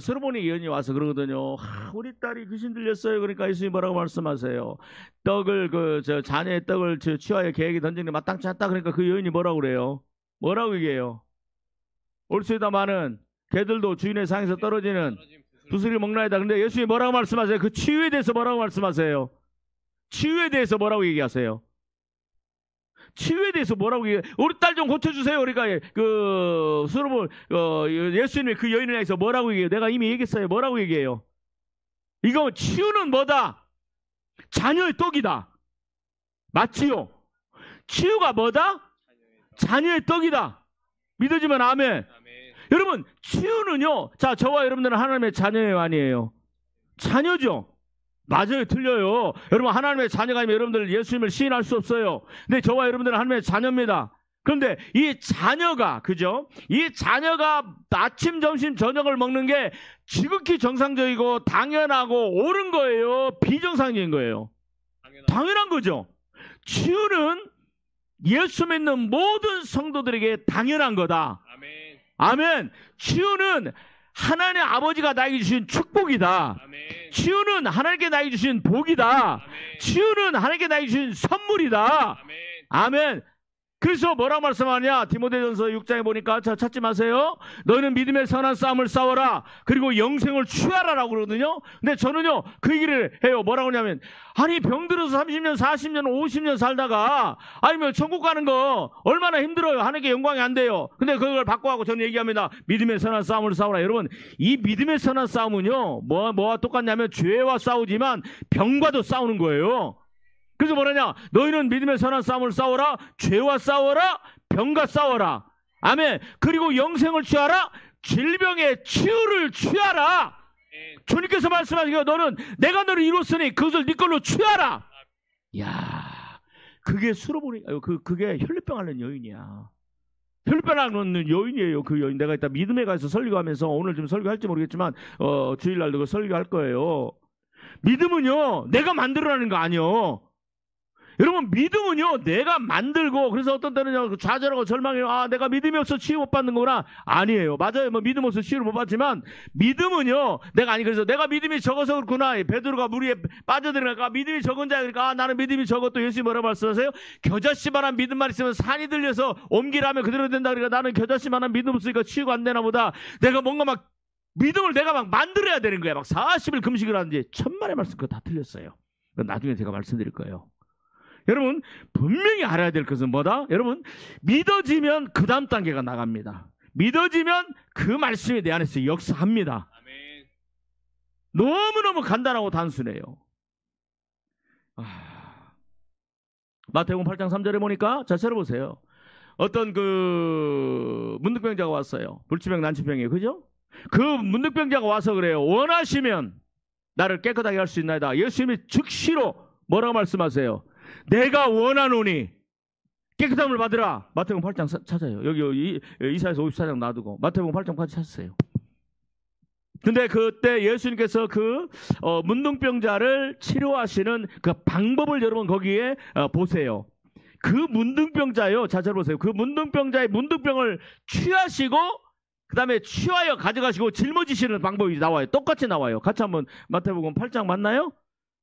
서로보니 예언이 와서 그러거든요. 우리 딸이 귀신 들렸어요. 그러니까 예수님이 뭐라고 말씀하세요? 자녀의 떡을 취하여 계획이 던지는 게 마땅치 않다. 그러니까 그 예언이 뭐라고 그래요? 뭐라고 얘기해요? 올수에다 많은 개들도 주인의 상에서 떨어지는 부스를 먹나이다. 근데 예수님이 뭐라고 말씀하세요? 그 치유에 대해서 뭐라고 말씀하세요? 치유에 대해서 뭐라고 얘기하세요? 치유에 대해서 뭐라고 얘기해요? 우리 딸 좀 고쳐주세요. 그러니까 예수님이 그 여인을 향해서 뭐라고 얘기해요? 내가 이미 얘기했어요. 뭐라고 얘기해요? 이거 치유는 뭐다? 자녀의 떡이다. 맞지요? 치유가 뭐다? 자녀의 떡이다. 믿어지면 아멘. 여러분 치유는요, 자, 저와 여러분들은 하나님의 자녀예요, 아니에요? 자녀죠. 맞아요, 틀려요. 여러분 하나님의 자녀가 아니면 여러분들 예수님을 시인할 수 없어요. 근데 저와 여러분들은 하나님의 자녀입니다. 그런데 이 자녀가, 그죠? 이 자녀가 아침, 점심, 저녁을 먹는 게 지극히 정상적이고 당연하고 옳은 거예요? 비정상적인 거예요? 당연한 거죠. 치유는 예수 믿는 모든 성도들에게 당연한 거다. 아멘. 아멘. 치유는 하나님 아버지가 나에게 주신 축복이다. 아멘. 치유는 하나님께 나에게 주신 복이다. 아멘. 치유는 하나님께 나에게 주신 선물이다. 아멘. 아멘. 그래서 뭐라고 말씀하냐? 디모데전서 6장에 보니까 자, 찾지 마세요. 너희는 믿음의 선한 싸움을 싸워라. 그리고 영생을 취하라라고 그러거든요. 근데 저는요 그 얘기를 해요. 뭐라고 하냐면 아니 병들어서 30년 40년 50년 살다가 아니면 천국 가는 거 얼마나 힘들어요. 하나님께 영광이 안 돼요. 근데 그걸 바꿔하고 저는 얘기합니다. 믿음의 선한 싸움을 싸워라. 여러분 이 믿음의 선한 싸움은요 뭐와 똑같냐면 죄와 싸우지만 병과도 싸우는 거예요. 그래서 뭐라냐? 너희는 믿음의 선한 싸움을 싸워라. 죄와 싸워라. 병과 싸워라. 아멘. 그리고 영생을 취하라. 질병의 치유를 취하라. 주님께서 말씀하시기를 너는 내가 너를 이뤘으니 그것을 네 걸로 취하라. 야, 그게 수로보니 그게 혈류병 앓는 여인이야. 혈류병 앓는 여인이에요. 그 여인. 내가 이따 믿음에 가서 설교하면서 오늘 좀 설교할지 모르겠지만 주일날도 그 설교할 거예요. 믿음은요 내가 만들어라는 거 아니요. 여러분 믿음은요 내가 만들고 그래서 어떤 때는 좌절하고 절망해요. 아 내가 믿음이 없어 치유 못 받는 거구나. 아니에요. 맞아요. 뭐 믿음 없어 치유를 못 받지만 믿음은요 내가 아니 그래서 내가 믿음이 적어서 그렇구나. 베드로가 물에 빠져들어가니까 믿음이 적은 자야. 그러니까 아, 나는 믿음이 적어. 또 예수님이 뭐라고 말씀하세요? 겨자씨만한 믿음만 있으면 산이 들려서 옮기라면 그대로 된다. 그러니까 나는 겨자씨만한 믿음 없으니까 치유가 안 되나 보다. 내가 뭔가 막 믿음을 내가 막 만들어야 되는 거야. 막 40일 금식을 하는지 천만의 말씀 그거 다 틀렸어요. 나중에 제가 말씀드릴 거예요. 여러분 분명히 알아야 될 것은 뭐다? 여러분 믿어지면 그 다음 단계가 나갑니다. 믿어지면 그 말씀이 내 안에서 역사합니다. 아멘. 너무너무 간단하고 단순해요. 마태복음 8장 3절에 보니까 자 찾아보세요. 어떤 그 문득병자가 왔어요. 불치병 난치병이에요. 그죠? 그 문득병자가 와서 그래요. 원하시면 나를 깨끗하게 할 수 있나이다. 예수님이 즉시로 뭐라고 말씀하세요? 내가 원하노니 깨끗함을 받으라. 마태복음 8장 찾아요. 여기 이사야서 54장 놔두고 마태복음 8장까지 찾으세요. 근데 그때 예수님께서 그 문둥병자를 치료하시는 그 방법을 여러분 거기에 보세요. 그 문둥병자요. 자, 보세요. 그 문둥병자의 문둥병을 취하시고 그 다음에 취하여 가져가시고 짊어지시는 방법이 나와요. 똑같이 나와요. 같이 한번 마태복음 8장 맞나요?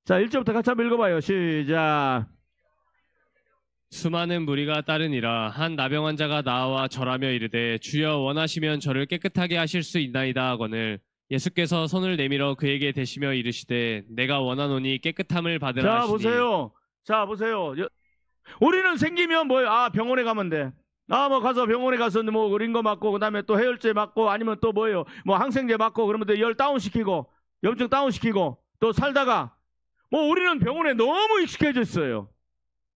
자, 1절부터 같이 한번 읽어봐요. 시작. 수많은 무리가 따르니라. 한 나병 환자가 나와 절하며 이르되 주여 원하시면 저를 깨끗하게 하실 수 있나이다 하거늘 예수께서 손을 내밀어 그에게 대시며 이르시되 내가 원하노니 깨끗함을 받으라 하시니. 자 보세요. 우리는 생기면 뭐예요? 아 병원에 가면 돼. 뭐 가서 병원에 가서 뭐 그린 거 맞고 그다음에 또 해열제 맞고 아니면 또 뭐예요? 뭐 항생제 맞고 그러면 또 열 다운시키고 염증 다운시키고 또 살다가 뭐 우리는 병원에 너무 익숙해져 있어요.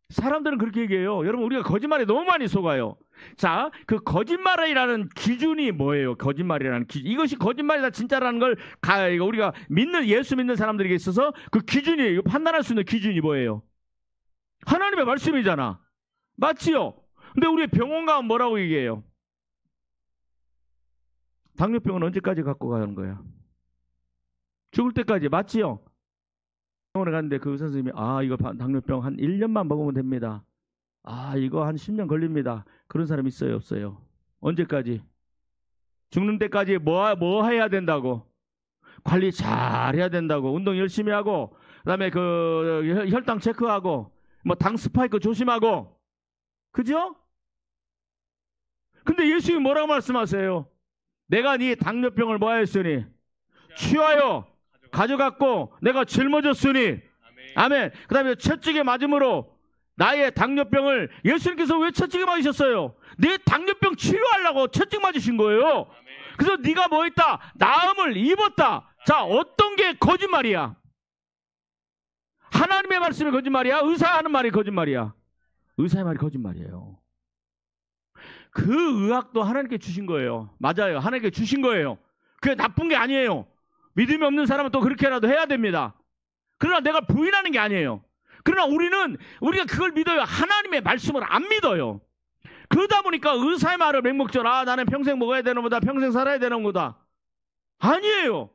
사람들은 그렇게 얘기해요. 여러분 우리가 거짓말에 너무 많이 속아요. 자, 그 거짓말이라는 기준이 뭐예요? 거짓말이라는 기준. 이것이 거짓말이다 진짜라는 걸 우리가 믿는 예수 믿는 사람들에게 있어서 그 기준이 판단할 수 있는 기준이 뭐예요? 하나님의 말씀이잖아. 맞지요? 근데 우리 병원 가면 뭐라고 얘기해요? 당뇨병은 언제까지 갖고 가는 거야? 죽을 때까지. 맞지요? 병원에 갔는데 그 의사 선생님이 이거 당뇨병 한 1년만 먹으면 됩니다. 이거 한 10년 걸립니다. 그런 사람 있어요? 없어요? 언제까지? 죽는 때까지 뭐 해야 된다고? 관리 잘 해야 된다고. 운동 열심히 하고 그다음에 그 혈당 체크하고 뭐 당 스파이크 조심하고. 그죠? 근데 예수님이 뭐라고 말씀하세요? 내가 네 당뇨병을 뭐 하였으니? 취하여 가져갔고 내가 짊어졌으니. 아멘. 그 다음에 채찍에 맞음으로 나의 당뇨병을 예수님께서 왜 채찍에 맞으셨어요? 내 당뇨병 치료하려고 채찍 맞으신 거예요. 그래서 네가 뭐 했다? 나음을 입었다. 자, 어떤 게 거짓말이야? 하나님의 말씀이 거짓말이야? 의사 하는 말이 거짓말이야? 의사의 말이 거짓말이에요. 그 의학도 하나님께 주신 거예요. 맞아요. 하나님께 주신 거예요. 그게 나쁜 게 아니에요. 믿음이 없는 사람은 또 그렇게라도 해야 됩니다. 그러나 내가 부인하는 게 아니에요. 그러나 우리가 그걸 믿어요. 하나님의 말씀을 안 믿어요. 그러다 보니까 의사의 말을 맹목적으로 나는 평생 먹어야 되는 거다. 평생 살아야 되는 거다. 아니에요.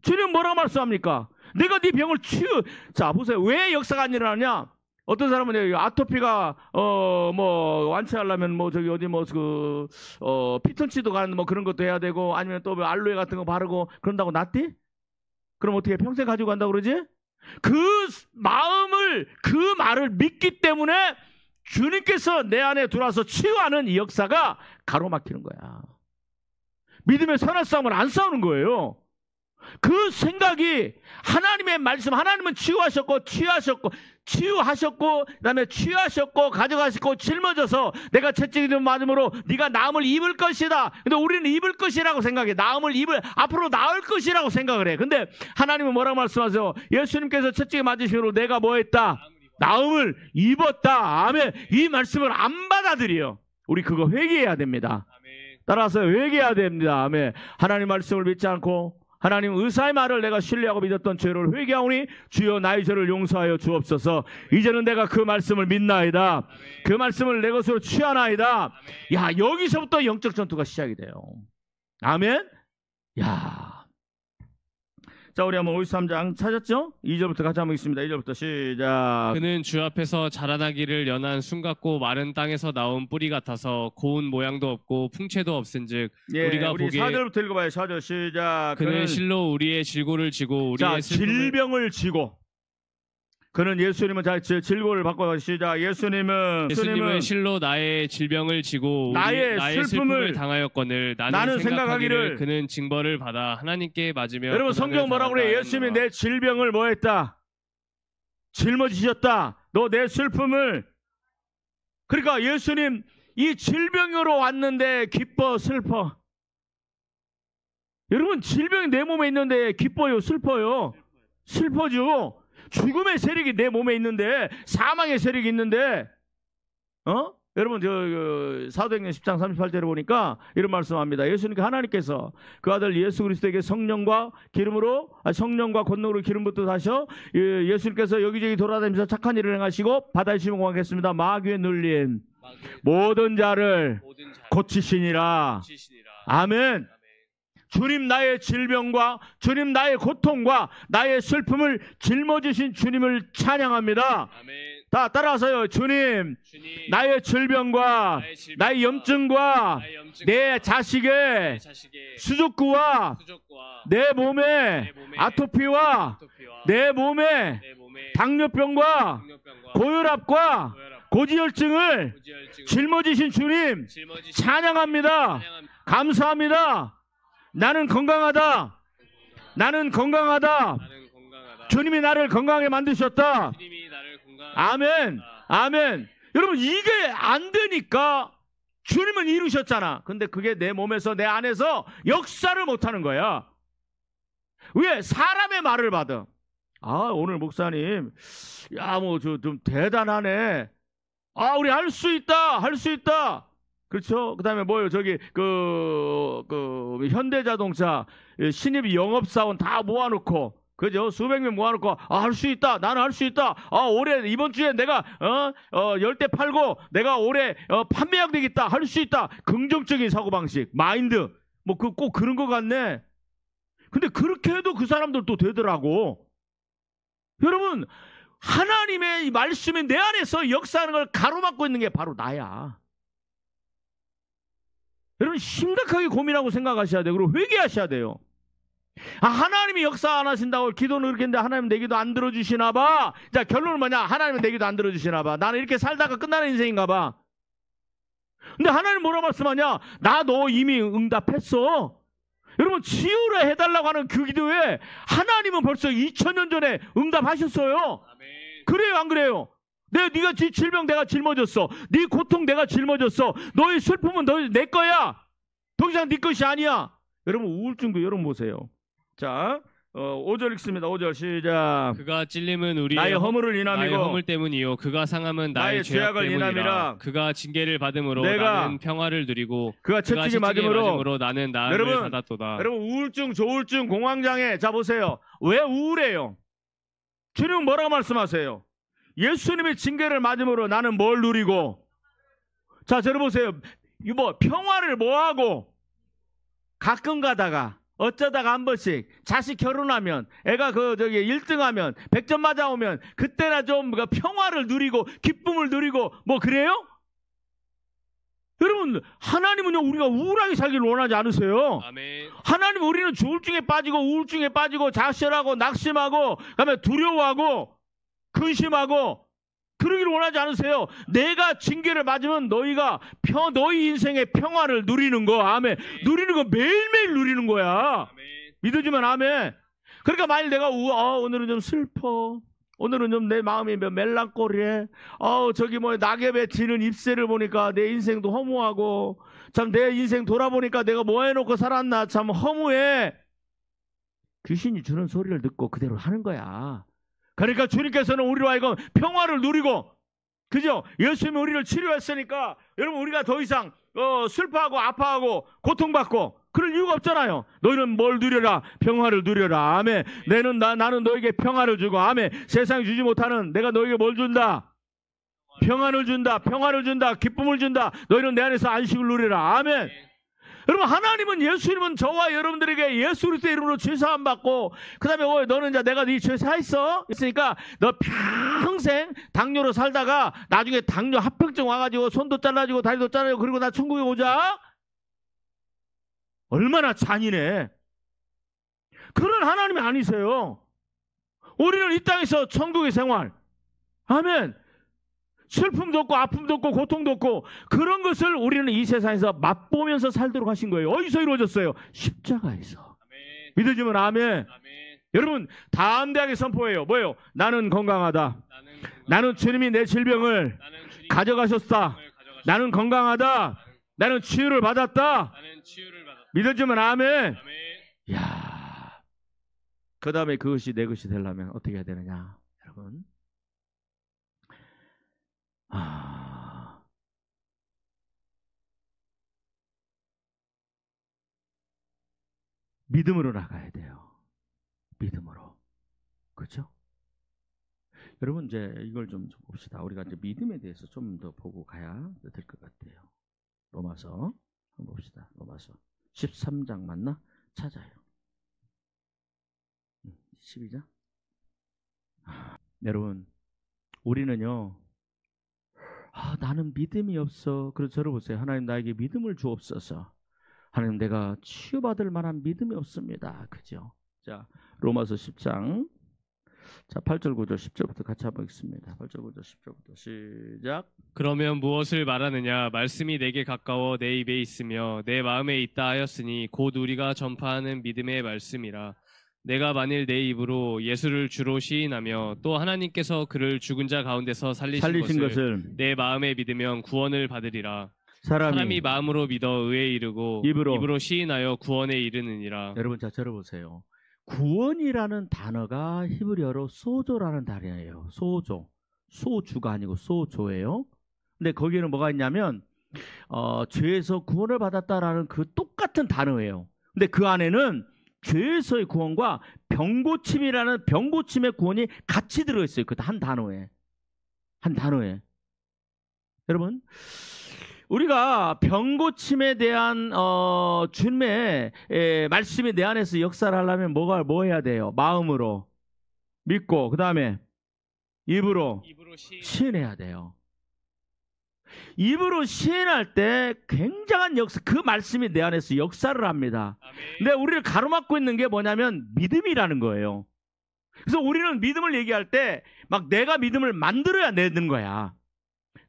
주님 뭐라고 말씀합니까? 내가 네 병을 자 보세요. 왜 역사가 안 일어나냐? 어떤 사람은 아토피가 뭐 완치하려면 뭐 저기 어디 뭐 그 피톤치드 가는 뭐 그런 것도 해야 되고 아니면 또 알로에 같은 거 바르고 그런다고 낫디? 그럼 어떻게 평생 가지고 간다고 그러지? 그 말을 믿기 때문에 주님께서 내 안에 들어와서 치유하는 이 역사가 가로막히는 거야. 믿음의 선한 싸움을 안 싸우는 거예요. 그 생각이 하나님의 말씀, 하나님은 치유하셨고 그다음에 취하셨고 가져가셨고 짊어져서 내가 채찍을 맞음으로 네가 나음을 입을 것이다. 근데 우리는 입을 것이라고 생각해. 앞으로 나을 것이라고 생각을 해. 근데 하나님은 뭐라고 말씀하세요? 예수님께서 채찍에 맞으심으로 내가 뭐 했다? 나음을 입었다. 아멘. 이 말씀을 안 받아들여요. 우리 그거 회개해야 됩니다. 따라서 회개해야 됩니다. 아멘. 하나님 말씀을 믿지 않고 하나님 의사의 말을 내가 신뢰하고 믿었던 죄를 회개하오니 주여 나의 죄를 용서하여 주옵소서. 이제는 내가 그 말씀을 믿나이다. 그 말씀을 내 것으로 취하나이다. 야, 여기서부터 영적 전투가 시작이 돼요. 아멘. 야. 자, 우리 한번 53장 찾았죠? 2절부터 같이 한번 읽습니다. 2절부터 시작. 그는 주 앞에서 자라나기를 연한 숨같고 마른 땅에서 나온 뿌리 같아서 고운 모양도 없고 풍채도 없은즉 우리 4절부터 읽어봐요. 4절 시작. 그는 실로 우리의 질고를 지고 우리의 질병을 지고. 그는 예수님은 질고를 바꿔 시작. 예수님은 실로 나의 질병을 지고 나의 슬픔을 당하였거늘 나는 생각하기를 그는 징벌을 받아 하나님께 맞으며. 여러분 성경 뭐라고 그래? 예수님이 내 질병을 뭐 했다? 짊어지셨다. 너 내 슬픔을. 그러니까 예수님 이 질병으로 왔는데 기뻐 슬퍼? 여러분 질병이 내 몸에 있는데 기뻐요 슬퍼요? 슬퍼죠. 죽음의 세력이 내 몸에 있는데, 사망의 세력이 있는데, 여러분 사도행전 10장 38절에 보니까 이런 말씀합니다. 예수님께 하나님께서 그 아들 예수 그리스도에게 성령과 권능으로 기름 붓듯 하셔 예수님께서 여기저기 돌아다니면서 착한 일을 행하시고 바다의 심을 공하겠습니다. 마귀에 눌린 모든 자를 고치시니라. 아멘. 주님 나의 질병과 주님 나의 고통과 나의 슬픔을 짊어지신 주님을 찬양합니다. 아멘. 다 따라하세요. 주님 나의 질병과 나의 염증과 내 자식의 수족구와 내 몸의 아토피와 내 몸의 당뇨병과 고혈압과 고지혈증을 짊어지신 주님 찬양합니다. 감사합니다. 나는 건강하다. 주님이 나를 건강하게 만드셨다. 아멘. 아멘. 여러분 이게 안 되니까 주님은 이루셨잖아. 근데 그게 내 몸에서 내 안에서 역사를 못하는 거야. 왜? 사람의 말을 받아. 오늘 목사님 좀 대단하네. 우리 할 수 있다. 그렇죠? 그 다음에 뭐예요? 현대자동차 신입 영업사원 다 모아놓고, 그죠? 수백 명 모아놓고, 할 수 있다. 나는 할 수 있다. 올해, 이번 주에 내가, 10대 팔고, 내가 올해, 판매하게 되겠다. 할 수 있다. 긍정적인 사고방식, 마인드. 꼭 그런 것 같네. 근데 그렇게 해도 그 사람들도 되더라고. 여러분, 하나님의 말씀이 내 안에서 역사하는 걸 가로막고 있는 게 바로 나야. 여러분 심각하게 고민하고 생각하셔야 돼요. 그리고 회개하셔야 돼요. 하나님이 역사 안 하신다고 기도는 그렇게 했는데 하나님 내 기도 안 들어주시나 봐. 자, 결론은 뭐냐? 하나님은 내 기도 안 들어주시나 봐. 나는 이렇게 살다가 끝나는 인생인가 봐. 근데 하나님 뭐라고 말씀하냐? 너 이미 응답했어. 여러분 치유를 해달라고 하는 그 기도에 하나님은 벌써 2000년 전에 응답하셨어요. 아멘. 그래요 안 그래요? 네가 네 질병 내가 짊어졌어. 네 고통 내가 짊어졌어. 너의 슬픔은 내 거야. 더 이상 네 것이 아니야. 여러분 우울증도 여러분 보세요. 자 5절 읽습니다. 5절 시작. 그가 찔림은 우리의 나의 허물을 인함이고 나의 허물 때문이요 그가 상함은 나의 죄악을 인함이라. 그가 징계를 받음으로 나는 평화를 누리고 그가 채찍에 맞음으로 나는 나음을 받았도다. 여러분 우울증, 조울증, 공황장애. 자 보세요. 왜 우울해요? 주님은 뭐라고 말씀하세요? 예수님의 징계를 맞음으로 나는 뭘 누리고. 자 들어보세요. 평화를 뭐하고 가끔 가다가 어쩌다가 한 번씩 자식 결혼하면 애가 1등하면 100점 맞아오면 그때나 좀 평화를 누리고 기쁨을 누리고 그래요? 여러분 하나님은요 우리가 우울하게 살기를 원하지 않으세요. 아멘. 하나님은 우리는 조울증에 빠지고 우울증에 빠지고 자실하고 낙심하고 그다음에 두려워하고 근심하고 그러기를 원하지 않으세요. 내가 징계를 맞으면 너희가 너희 인생의 평화를 누리는 거. 아멘. 누리는 거 매일매일 누리는 거야. 믿어주면 아멘. 그러니까 만일 내가 오늘은 좀 슬퍼. 오늘은 좀 내 마음이 멜랑꼴이해. 저기 낙엽에 지는 잎새를 보니까 내 인생도 허무하고, 참 내 인생 돌아보니까 내가 뭐 해놓고 살았나 참 허무해. 귀신이 주는 소리를 듣고 그대로 하는 거야. 그러니까 주님께서는 우리로 하여금 평화를 누리고, 그죠? 예수님이 우리를 치료했으니까 여러분 우리가 더 이상 슬퍼하고 아파하고 고통받고 그럴 이유가 없잖아요. 너희는 뭘 누려라? 평화를 누려라. 아멘. 나는 너에게 평화를 주고, 아멘. 세상이 주지 못하는 내가 너에게 뭘 준다? 평안을 준다. 평화를 준다. 기쁨을 준다. 너희는 내 안에서 안식을 누리라. 아멘. 여러분, 하나님은, 예수님은 저와 여러분들에게 예수 그리스도의 이름으로 죄사함 받고, 그 다음에 너는 이제 내가 네 죄 사했어? 했으니까 너 평생 당뇨로 살다가 나중에 당뇨 합병증 와가지고 손도 잘라지고 다리도 잘라지고 그리고 나 천국에 오자? 얼마나 잔인해. 그런 하나님이 아니세요. 우리는 이 땅에서 천국의 생활, 아멘, 슬픔도 없고 아픔도 없고 고통도 없고 그런 것을 우리는 이 세상에서 맛보면서 살도록 하신 거예요. 어디서 이루어졌어요? 십자가에서. 아멘. 믿어지면 아멘. 아멘. 여러분, 담대하게 선포해요. 뭐예요? 나는 건강하다. 나는 주님이 내 질병을 가져가셨다. 나는 건강하다. 나는 치유를 받았다. 믿어지면 아멘. 이야, 그 다음에 그것이 내 것이 되려면 어떻게 해야 되느냐, 여러분? 믿음으로 나가야 돼요. 믿음으로. 그렇죠? 여러분, 이제 이걸 좀 봅시다. 우리가 이제 믿음에 대해서 좀 더 보고 가야 될 것 같아요. 로마서 한번 봅시다. 로마서 13장 맞나? 찾아요. 12장. 여러분, 우리는요, 나는 믿음이 없어. 그래서 저를 보세요. 하나님, 나에게 믿음을 주옵소서. 하나님, 내가 치유받을 만한 믿음이 없습니다. 그죠? 자, 로마서 10장. 자, 8절 9절 10절부터 같이 한번 읽습니다. 8절 9절 10절부터 시작. 그러면 무엇을 말하느냐? 말씀이 내게 가까워 내 입에 있으며 내 마음에 있다 하였으니 곧 우리가 전파하는 믿음의 말씀이라. 내가 만일 내 입으로 예수를 주로 시인하며 또 하나님께서 그를 죽은 자 가운데서 살리신 것을 내 마음에 믿으면 구원을 받으리라. 사람이 마음으로 믿어 의에 이르고 입으로 시인하여 구원에 이르느니라. 여러분, 자, 들어보세요. 구원이라는 단어가 히브리어로 소조라는 단어예요. 소조. 소주가 아니고 소조예요. 근데 거기에는 뭐가 있냐면 죄에서 구원을 받았다라는 그 똑같은 단어예요. 근데 그 안에는 죄에서의 구원과 병고침이라는 병고침의 구원이 같이 들어있어요. 그 한 단어에. 한 단어에. 여러분, 우리가 병고침에 대한 주님의 말씀이 내 안에서 역사를 하려면 뭐 해야 돼요? 마음으로 믿고 그 다음에 입으로 시인해야 돼요. 입으로 시인할 때 굉장한 역사, 그 말씀이 내 안에서 역사를 합니다. 근데 우리를 가로막고 있는 게 뭐냐면 믿음이라는 거예요. 그래서 우리는 믿음을 얘기할 때 막 내가 믿음을 만들어야 되는 거야.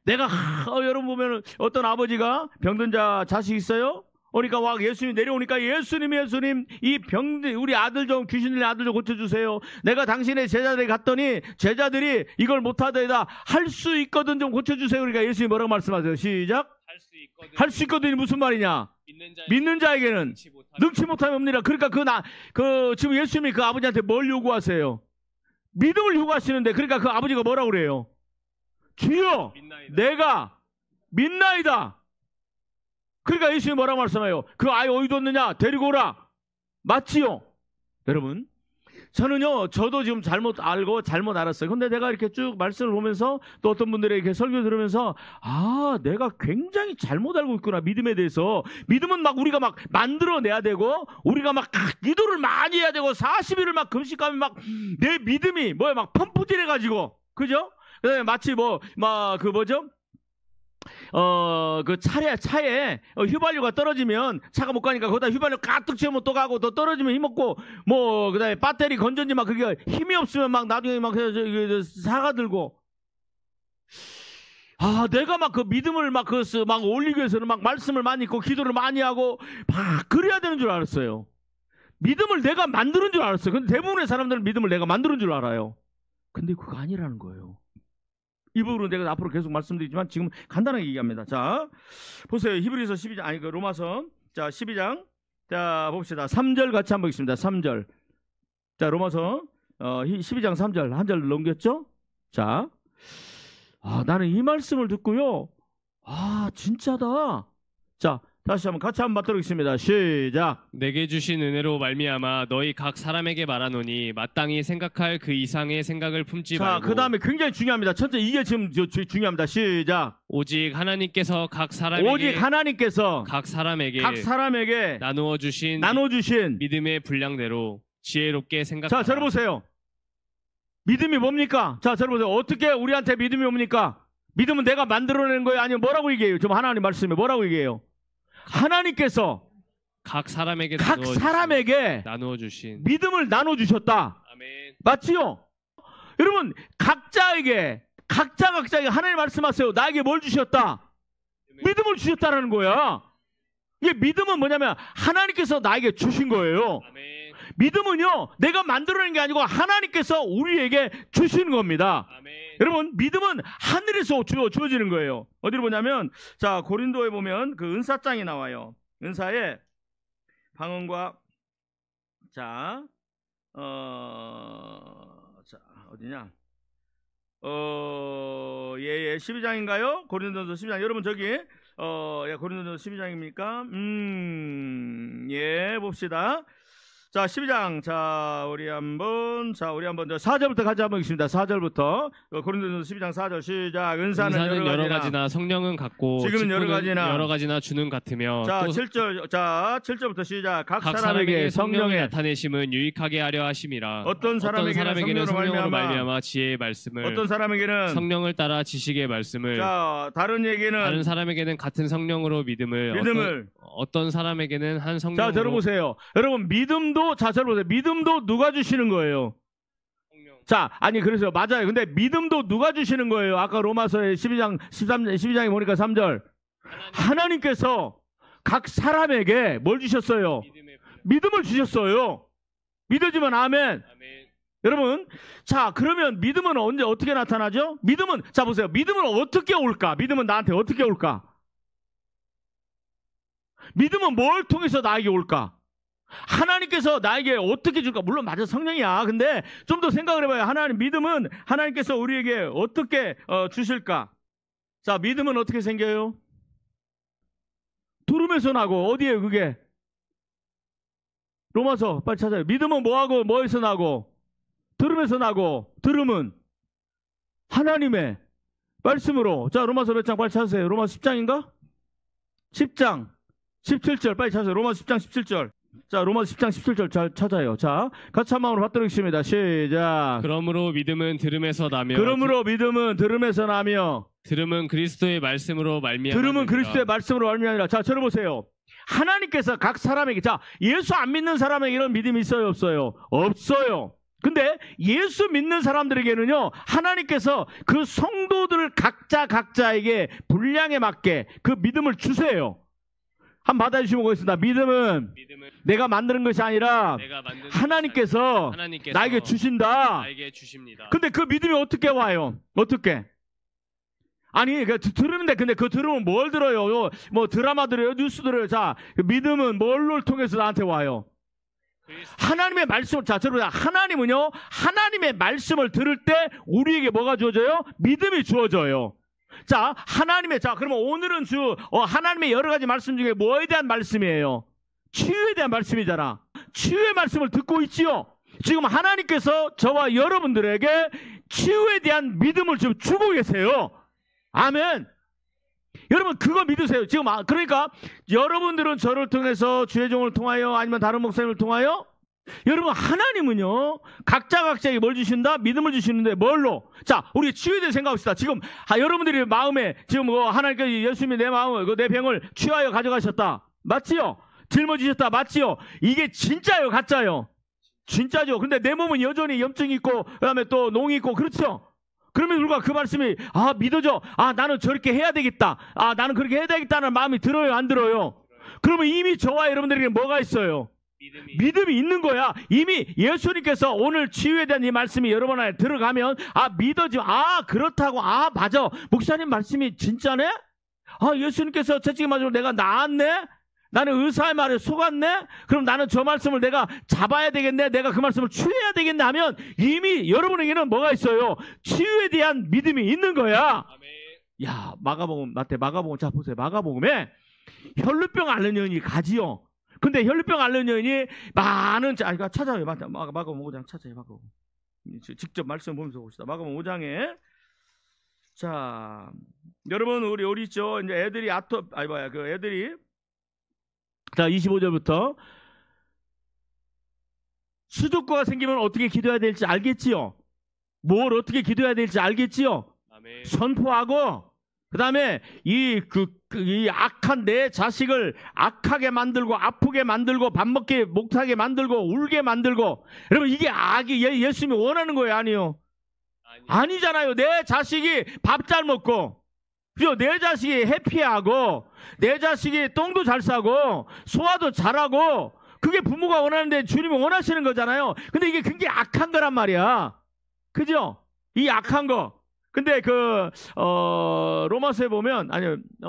내가 여러분 보면 어떤 아버지가 병든 자식 있어요? 그러니까 막 예수님 내려오니까 예수님 이 우리 아들 좀 귀신 들린 아들 좀 고쳐주세요. 내가 당신의 제자들이 갔더니 제자들이 이걸 못하더이다. 할 수 있거든 좀 고쳐주세요. 그러니까 예수님이 뭐라고 말씀하세요? 시작. 할 수 있거든이 무슨 말이냐? 믿는 자에게는 능치 못함이 없느니라. 그러니까 지금 예수님이 그 아버지한테 뭘 요구하세요? 믿음을 요구하시는데, 그러니까 그 아버지가 뭐라고 그래요? 주여, 내가 믿나이다. 그러니까 예수님이 뭐라고 말씀해요? 그 아이 어디 뒀느냐? 데리고 오라. 맞지요? 여러분, 저는요, 저도 지금 잘못 알고 잘못 알았어요. 근데 내가 이렇게 쭉 말씀을 보면서 또 어떤 분들의 이렇게 설교 들으면서 내가 굉장히 잘못 알고 있구나, 믿음에 대해서. 믿음은 막 우리가 막 만들어내야 되고, 우리가 막 기도를 많이 해야 되고, 40일을 막 금식하면 막 내 믿음이 막 펌프질해가지고, 그죠? 마치 그 차에 휘발유가 떨어지면 차가 못 가니까 거기다 휘발유 가득 채우면 또 가고, 또 떨어지면 힘없고, 그 다음에 배터리 건전지 막 그게 힘이 없으면 막 나중에 막 사가 들고. 내가 막 그 믿음을 막 올리기 위해서는 막 말씀을 많이 읽고 기도를 많이 하고 막 그래야 되는 줄 알았어요. 믿음을 내가 만드는 줄 알았어요. 근데 대부분의 사람들은 믿음을 내가 만드는 줄 알아요. 근데 그거 아니라는 거예요. 이 부분은 내가 앞으로 계속 말씀드리지만 지금 간단하게 얘기합니다. 자, 보세요. 히브리서 12장, 로마서, 자, 12장. 자, 봅시다. 3절 같이 한번 읽습니다. 3절. 자, 로마서, 12장 3절. 한 절 넘겼죠? 자, 나는 이 말씀을 듣고요. 진짜다. 자, 다시 한번 같이 한번 받도록하겠습니다. 시작. 내게 주신 은혜로 말미암아 너희 각 사람에게 말하노니 마땅히 생각할 그 이상의 생각을 품지 말고. 자, 그 다음에 굉장히 중요합니다. 첫째, 이게 지금 중요합니다. 시작. 오직 하나님께서 각 사람에게 각 사람에게 나누어 주신 믿음의 분량대로 지혜롭게 생각하라. 자, 저를 보세요. 믿음이 뭡니까? 자, 저를 보세요. 어떻게 우리한테 믿음이 옵니까? 믿음은 내가 만들어낸 거예요? 아니면 뭐라고 얘기해요? 지금 하나님 말씀에 뭐라고 얘기해요? 하나님께서 각 사람에게 나누어 주신 믿음을 나눠 주셨다. 아멘. 맞지요? 여러분, 각자에게 하나님 말씀하세요. 나에게 뭘 주셨다? 믿음을 주셨다라는 거야. 이게 믿음은 뭐냐면 하나님께서 나에게 주신 거예요. 아멘. 믿음은요, 내가 만들어낸 게 아니고 하나님께서 우리에게 주시는 겁니다. 아멘. 여러분, 믿음은 하늘에서 주어지는 거예요. 어디로 보냐면, 자, 고린도에 보면 그 은사장이 나와요. 은사에 방언과, 자, 어디냐? 12장인가요? 고린도전서 12장. 여러분, 저기, 고린도전서 12장입니까? 봅시다. 자, 12장. 자, 우리 한번 4절부터 같이 한번 읽습니다. 4절부터. 고린도전서 12장 4절 시작. 은사는 여러 가지나 성령은 같고 지금은 여러 가지나 주는 같으며. 자, 7절부터 시작. 각 사람에게 성령의 나타내심은 유익하게 하려 하심이라. 어떤 사람에게는 성령으로 말미암아 지혜의 말씀을, 어떤 사람에게는 성령을 따라 지식의 말씀을, 자, 다른 사람에게는 같은 성령으로 믿음을, 어떤 사람에게는 한 성령으로. 자, 들어보세요. 여러분, 믿음도 누가 주시는 거예요? 성령. 자, 아니, 그래서 맞아요. 근데 믿음도 누가 주시는 거예요? 아까 로마서의 12장에 보니까 3절. 하나님께서 각 사람에게 뭘 주셨어요? 믿음을 주셨어요. 믿어지면 아멘. 아멘. 여러분, 자, 그러면 믿음은 어떻게 나타나죠? 자, 보세요. 믿음은 어떻게 올까? 믿음은 나한테 어떻게 올까? 믿음은 뭘 통해서 나에게 올까? 하나님께서 나에게 어떻게 줄까? 물론 맞아, 성령이야. 근데 좀 더 생각을 해봐요. 믿음은 하나님께서 우리에게 어떻게 주실까? 자, 믿음은 어떻게 생겨요? 들음에서 나고. 어디에요 그게? 로마서 빨리 찾아요. 믿음은 뭐에서 나고? 들음에서 나고. 들음은 하나님의 말씀으로. 자, 로마서 몇 장 빨리 찾으세요. 로마서 10장인가? 10장 17절 빨리 찾으세요. 로마서 10장 17절. 자, 로마서 10장 17절 잘 찾아요. 자, 같이 한 마음으로 받도록 하겠습니다. 시작. 그러므로 믿음은 들음에서 나며 들음은 그리스도의 말씀으로 말미암아. 자, 들어보세요. 하나님께서 각 사람에게, 자, 예수 안 믿는 사람에게 이런 믿음이 있어요, 없어요? 없어요. 근데 예수 믿는 사람들에게는요, 하나님께서 그 성도들 각자에게 분량에 맞게 그 믿음을 주세요. 한번 받아주시면 보겠습니다. 믿음은 내가 만드는 것이 아니라 하나님께서 나에게 주신다. 근데 그 믿음이 어떻게 와요? 어떻게? 아니, 들으는데, 근데 그 들으면 뭘 들어요? 뭐 드라마 들어요? 뉴스 들어요? 자, 그 믿음은 뭘로 통해서 나한테 와요? 하나님의 말씀을, 자, 여러분, 하나님은요, 하나님의 말씀을 들을 때 우리에게 뭐가 주어져요? 믿음이 주어져요. 자, 그러면 오늘은 하나님의 여러 가지 말씀 중에 뭐에 대한 말씀이에요? 치유에 대한 말씀이잖아. 치유의 말씀을 듣고 있지요. 지금 하나님께서 저와 여러분들에게 치유에 대한 믿음을 지금 주고 계세요. 아멘. 여러분, 그거 믿으세요. 지금, 그러니까 여러분들은 저를 통해서, 주의 종을 통하여, 아니면 다른 목사님을 통하여, 여러분, 하나님은요, 각자에게 뭘 주신다? 믿음을 주시는데 뭘로? 자, 우리 치유에 대해 생각합시다. 지금 여러분들이 마음에 지금 하나님께서 예수님이 내 마음을, 내 병을 치유하여 가져가셨다. 맞지요? 짊어지셨다. 맞지요? 이게 진짜요, 가짜요? 진짜죠. 근데 내 몸은 여전히 염증이 있고, 그 다음에 또 농이 있고, 그렇죠? 그럼에도 불구하고 그 말씀이 믿어져. 나는 저렇게 해야 되겠다. 나는 그렇게 해야 되겠다는 마음이 들어요, 안 들어요? 그러면 이미 저와 여러분들에게 뭐가 있어요? 믿음이 있는 거야. 이미 예수님께서 오늘 치유에 대한 이 말씀이 여러분 안에 들어가면 믿어지면 그렇다고 맞아. 목사님 말씀이 진짜네? 예수님께서 채찍에 맞으면 내가 나았네? 나는 의사의 말에 속았네? 그럼 나는 저 말씀을 내가 잡아야 되겠네? 내가 그 말씀을 취해야 되겠네? 하면 이미 여러분에게는 뭐가 있어요? 치유에 대한 믿음이 있는 거야. 야, 마가복음 자 보세요. 마가복음에 혈루병 앓는 여인이 가지요. 근데 혈루병 앓는 여인이 많은 찾아요. 마가복음 5장 찾아요. 마가복음. 직접 말씀 보면서 봅시다. 마가복음 5장에 자, 여러분 우리 있죠. 이제 애들이 애들이 자 25절부터 수족구가 생기면 어떻게 기도해야 될지 알겠지요? 뭘 어떻게 기도해야 될지 알겠지요? 아멘. 선포하고 그다음에 이 악한 내 자식을 악하게 만들고 아프게 만들고 밥 먹게 못하게 만들고 울게 만들고 여러분 이게 악이 예수님이 원하는 거예요? 아니요? 아니잖아요. 내 자식이 밥 잘 먹고 내 자식이 해피하고 내 자식이 똥도 잘 싸고 소화도 잘하고 그게 부모가 원하는데 주님이 원하시는 거잖아요. 근데 이게 굉장히 악한 거란 말이야. 그죠? 이 악한 거. 근데 로마서에 보면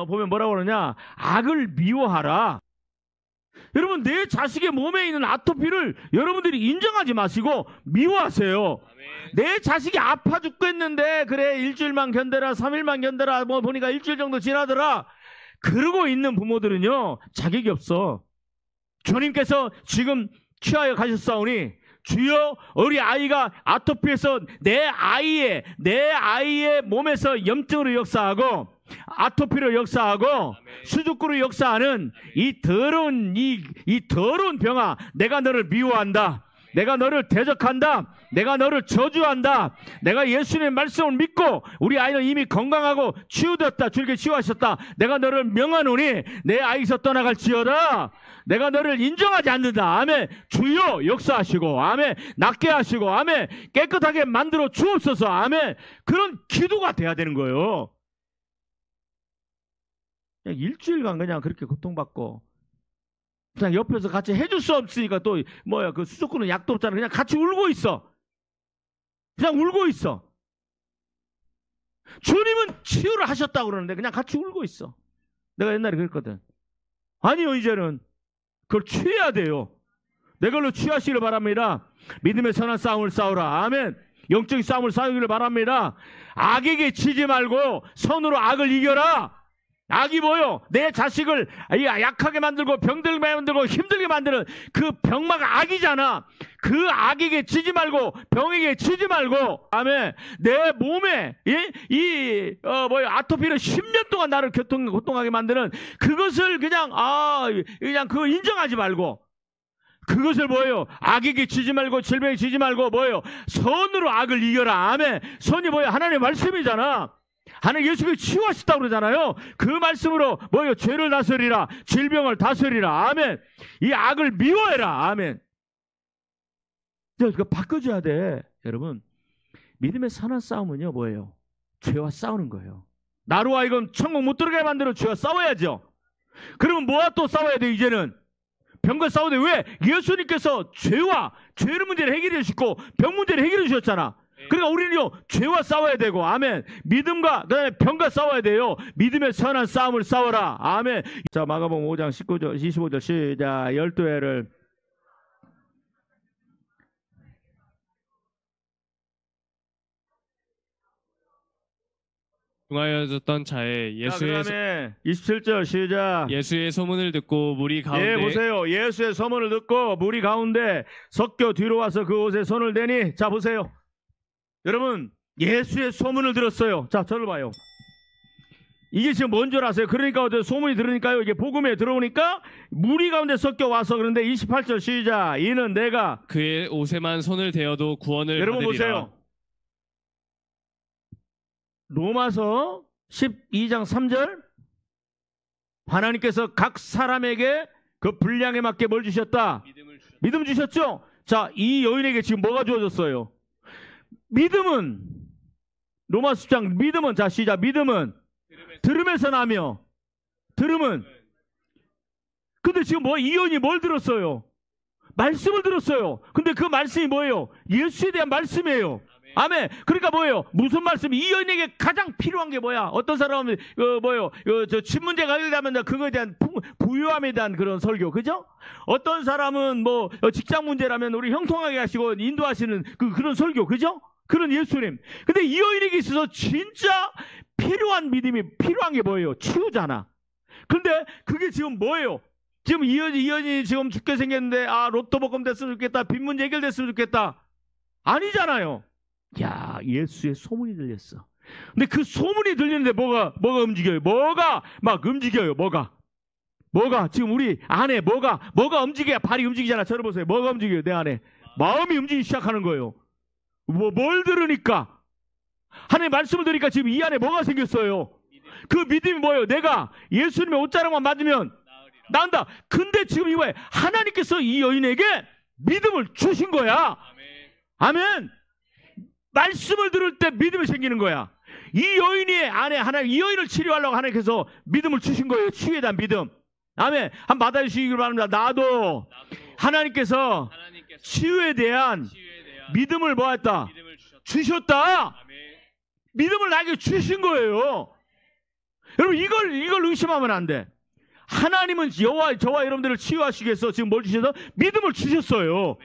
보면 뭐라고 그러냐? 악을 미워하라. 여러분 내 자식의 몸에 있는 아토피를 여러분들이 인정하지 마시고 미워하세요. 내 자식이 아파 죽겠는데 그래 일주일만 견뎌라 3일만 견뎌라 보니까 일주일 정도 지나더라 그러고 있는 부모들은요 자격이 없어. 주님께서 지금 취하여 가셨사오니 주여 우리 아이가 아토피에서 내 아이의 몸에서 염증으로 역사하고 아토피로 역사하고 아멘. 수족구로 역사하는 아멘. 이 더러운 병아 내가 너를 미워한다. 내가 너를 대적한다. 내가 너를 저주한다. 내가 예수님의 말씀을 믿고 우리 아이는 이미 건강하고 치유되었다. 주님께 치유하셨다. 내가 너를 명하노니 내 아이에서 떠나갈지어다. 내가 너를 인정하지 않는다. 아멘. 주여 역사하시고 아멘. 낫게 하시고 아멘. 깨끗하게 만들어 주옵소서. 아멘. 그런 기도가 돼야 되는 거예요. 그냥 일주일간 그냥 그렇게 고통받고 그냥 옆에서 같이 해줄 수 없으니까 또 그 수족구는 약도 없잖아. 그냥 같이 울고 있어. 그냥 울고 있어. 주님은 치유를 하셨다고 그러는데 그냥 같이 울고 있어. 내가 옛날에 그랬거든. 아니요 이제는 그걸 취해야 돼요. 내 걸로 취하시기를 바랍니다. 믿음의 선한 싸움을 싸우라. 아멘. 영적인 싸움을 싸우기를 바랍니다. 악에게 지지 말고 선으로 악을 이겨라. 악이 뭐요? 내 자식을 약하게 만들고 병들게 만들고 힘들게 만드는 그 병마가 악이잖아. 그 악에게 지지 말고 병에게 지지 말고 아멘. 내 몸에 아토피를 10년 동안 나를 고통하게 만드는 그것을 그냥 그거 인정하지 말고 그것을 뭐예요? 악에게 지지 말고 질병에 지지 말고 뭐예요? 선으로 악을 이겨라. 아멘. 선이 뭐예요? 하나님의 말씀이잖아. 하나님 예수님이 치유하셨다고 그러잖아요. 그 말씀으로 뭐예요? 죄를 다스리라. 질병을 다스리라. 아멘. 이 악을 미워해라. 아멘. 그거 바꿔줘야 돼. 여러분 믿음의 선한 싸움은요 뭐예요? 죄와 싸우는 거예요. 나로 하여금 천국 못 들어가게 만들어 죄와 싸워야죠. 그러면 뭐와 또 싸워야 돼? 이제는 병과 싸워야 돼. 왜? 예수님께서 죄의 문제를 해결해 주시고 병 문제를 해결해 주셨잖아. 그러니까 우리는요 죄와 싸워야 되고 아멘. 믿음과 그다음에 병과 싸워야 돼요. 믿음의 선한 싸움을 싸워라. 아멘. 자 마가복음 5장 19절 25절 시작. 12회를 중하여졌던 자의 예수의 그다음에 27절 시작. 예수의 소문을 듣고 무리 가운데 보세요. 예수의 소문을 듣고 무리 가운데 섞여 뒤로 와서 그 옷에 손을 대니 자 보세요. 여러분 예수의 소문을 들었어요. 자 저를 봐요. 이게 지금 뭔 줄 아세요? 그러니까 어제 소문이 들으니까요. 이게 복음에 들어오니까 무리 가운데 섞여 와서 그런데 28절 시작. 이는 내가 그의 옷에만 손을 대어도 구원을 여러분 받으리라. 보세요. 로마서 12장 3절 하나님께서 각 사람에게 그 분량에 맞게 뭘 주셨다? 믿음 주셨죠? 자, 이 여인에게 지금 뭐가 주어졌어요? 믿음은 로마서 10장 믿음은 자 시작. 믿음은 들음에서 나며 들음은 근데 지금 뭐 이 여인이 뭘 들었어요? 말씀을 들었어요. 근데 그 말씀이 뭐예요? 예수에 대한 말씀이에요. 아멘. 그러니까 뭐예요? 무슨 말씀? 이 여인에게 가장 필요한 게 뭐야? 어떤 사람은 뭐예요? 저 집 문제가 해결되면 그거에 대한 부유함에 대한 그런 설교, 그죠? 어떤 사람은 뭐 직장 문제라면 우리 형통하게 하시고 인도하시는 그런 설교, 그죠? 그런 예수님. 근데 이 여인에게 있어서 진짜 필요한 믿음이 필요한 게 뭐예요? 치유잖아. 근데 그게 지금 뭐예요? 지금 이 여인이 지금 죽게 생겼는데 로또 복권 됐으면 좋겠다. 빚 문제 해결됐으면 좋겠다. 아니잖아요. 야, 예수의 소문이 들렸어. 근데 그 소문이 들리는데 뭐가 움직여요? 뭐가 막 움직여요? 뭐가 지금 우리 안에 뭐가 움직여야 발이 움직이잖아. 저를 보세요. 뭐가 움직여요? 내 안에 마음이 움직이기 시작하는 거예요. 뭘 들으니까 하나님 말씀을 들으니까 지금 이 안에 뭐가 생겼어요? 그 믿음이 뭐예요? 내가 예수님의 옷자락만 맞으면 나은다. 근데 지금 이거에 하나님께서 이 여인에게 믿음을 주신 거야. 아멘. 말씀을 들을 때 믿음이 생기는 거야. 이 여인이 안에 하나님, 이 여인을 치료하려고 하나님께서 믿음을 주신 거예요. 치유에 대한 믿음. 아멘. 한번 받아주시기 바랍니다. 나도 하나님께서 치유에 대한 믿음을 뭐했다? 주셨다. 믿음을 나에게 주신 거예요. 여러분 이걸 의심하면 안 돼. 하나님은 저와 여러분들을 치유하시기 위해서 지금 뭘 주셔서? 믿음을 주셨어요.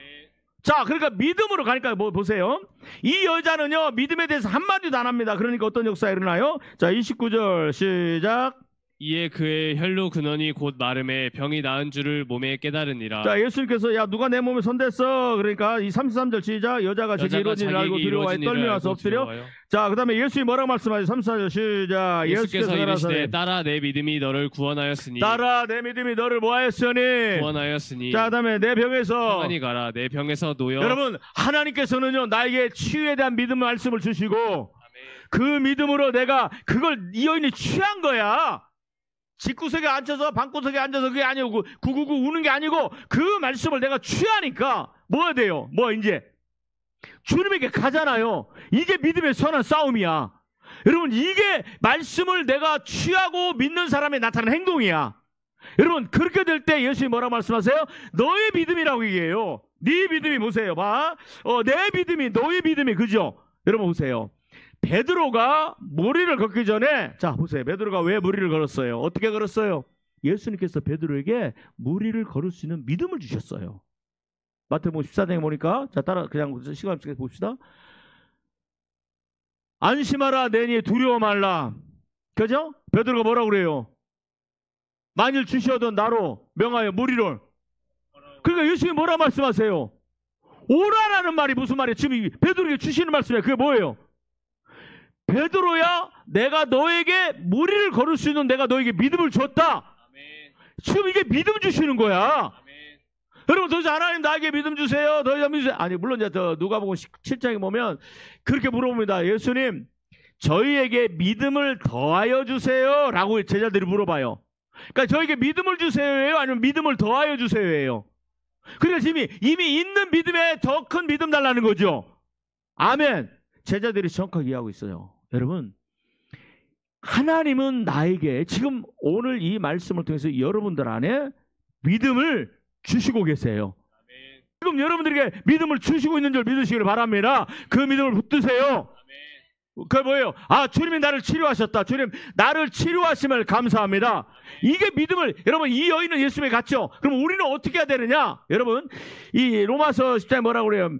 자, 그러니까 믿음으로 가니까 뭐 보세요. 이 여자는요, 믿음에 대해서 한마디도 안 합니다. 그러니까 어떤 역사가 일어나요? 자, 29절 시작. 이에 그의 혈로 근원이 곧 마름에 병이 나은 줄을 몸에 깨달으니라. 자, 예수님께서 야 누가 내 몸에 손댔어? 그러니까 이 33절 시작. 여자가 제게 이루어진 일을 알고 두려워하여 떨며 와서 엎드려. 자, 그 다음에 예수님이 뭐라고 말씀하죠? 34절 시작. 예수께서 이르시되 따라 내 믿음이 너를 구원하였으니. 따라 내 믿음이 너를 뭐하였으니? 구원하였으니. 자, 그 다음에 내 병에서 평안히 가라. 내 병에서 놓여. 여러분 하나님께서는요 나에게 치유에 대한 믿음 말씀을 주시고 그 믿음으로 내가 그걸 이 여인이 취한 거야. 집구석에 앉아서 방구석에 앉아서 그게 아니고 구구구 우는 게 아니고 그 말씀을 내가 취하니까 뭐야 돼요? 뭐 이제 주님에게 가잖아요. 이게 믿음의 선한 싸움이야. 여러분 이게 말씀을 내가 취하고 믿는 사람이 나타나는 행동이야. 여러분 그렇게 될 때 예수님이 뭐라고 말씀하세요? 너의 믿음이라고 얘기해요. 네 믿음이 보세요. 봐. 내 믿음이 너의 믿음이 그죠? 여러분 보세요. 베드로가 무리를 걷기 전에 자 보세요. 베드로가 왜 무리를 걸었어요? 어떻게 걸었어요? 예수님께서 베드로에게 무리를 걸을 수 있는 믿음을 주셨어요. 마태복음 14장에 보니까 자 따라 그냥 시간 없게 봅시다. 안심하라 내니 두려워 말라. 그죠? 베드로가 뭐라고 그래요? 만일 주시어도 나로 명하여 무리를. 그러니까 예수님이 뭐라 말씀하세요? 오라라는 말이 무슨 말이에요? 지금 베드로에게 주시는 말씀이에요. 그게 뭐예요? 베드로야 내가 너에게 무리를 걸을 수 있는 내가 너에게 믿음을 줬다. 아멘. 지금 이게 믿음 주시는 거야. 아멘. 여러분 도대체 하나님 나에게 믿음 주세요. 너희가 믿으세요. 아니 물론 이제 누가복음 7장에 보면 그렇게 물어봅니다. 예수님 저희에게 믿음을 더하여 주세요 라고 제자들이 물어봐요. 그러니까 저에게 믿음을 주세요예요? 아니면 믿음을 더하여 주세요예요? 그러니까 이미 있는 믿음에 더 큰 믿음 달라는 거죠. 아멘. 제자들이 정확하게 이해하고 있어요. 여러분 하나님은 나에게 지금 오늘 이 말씀을 통해서 여러분들 안에 믿음을 주시고 계세요. 아멘. 지금 여러분들에게 믿음을 주시고 있는 줄 믿으시기를 바랍니다. 그 믿음을 붙드세요. 그게 뭐예요? 주님이 나를 치료하셨다. 주님 나를 치료하심을 감사합니다. 이게 믿음을 여러분 이 여인은 예수님에 갔죠. 그럼 우리는 어떻게 해야 되느냐? 여러분 이 로마서 10장에 뭐라고 그래요?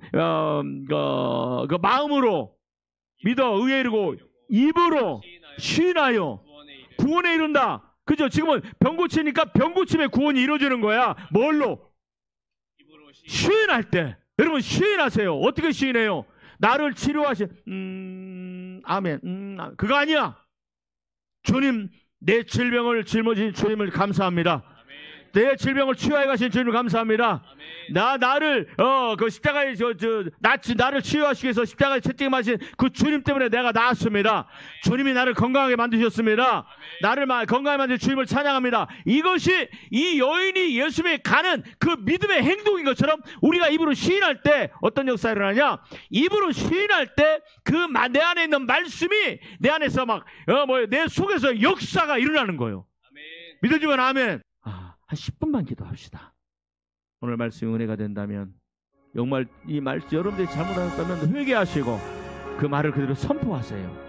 그 마음으로 믿어 의에 이르고 입으로 시인하여 구원에 이른다. 그죠? 지금은 병 고치니까 병 고침의 구원이 이루어지는 거야. 뭘로? 시인할 때. 여러분 시인하세요. 어떻게 시인해요? 나를 아멘. 그거 아니야. 주님 내 질병을 짊어진 주님을 감사합니다. 내 질병을 치유하여 가신 주님 감사합니다. 나를 그 십자가에 나를 치유하시기 위해서 십자가에 채찍맞으신 그 주님 때문에 내가 나았습니다. 주님이 나를 건강하게 만드셨습니다. 나를 건강하게 만드신 주님을 찬양합니다. 이것이 이 여인이 예수님에 가는 그 믿음의 행동인 것처럼 우리가 입으로 시인할 때 어떤 역사가 일어나냐? 입으로 시인할 때 그 내 안에 있는 말씀이 내 안에서 내 속에서 역사가 일어나는 거예요. 믿어주면 아멘. 한 10분만 기도합시다. 오늘 말씀이 은혜가 된다면 정말 이 말씀 여러분들이 잘못하셨다면 회개하시고 그 말을 그대로 선포하세요.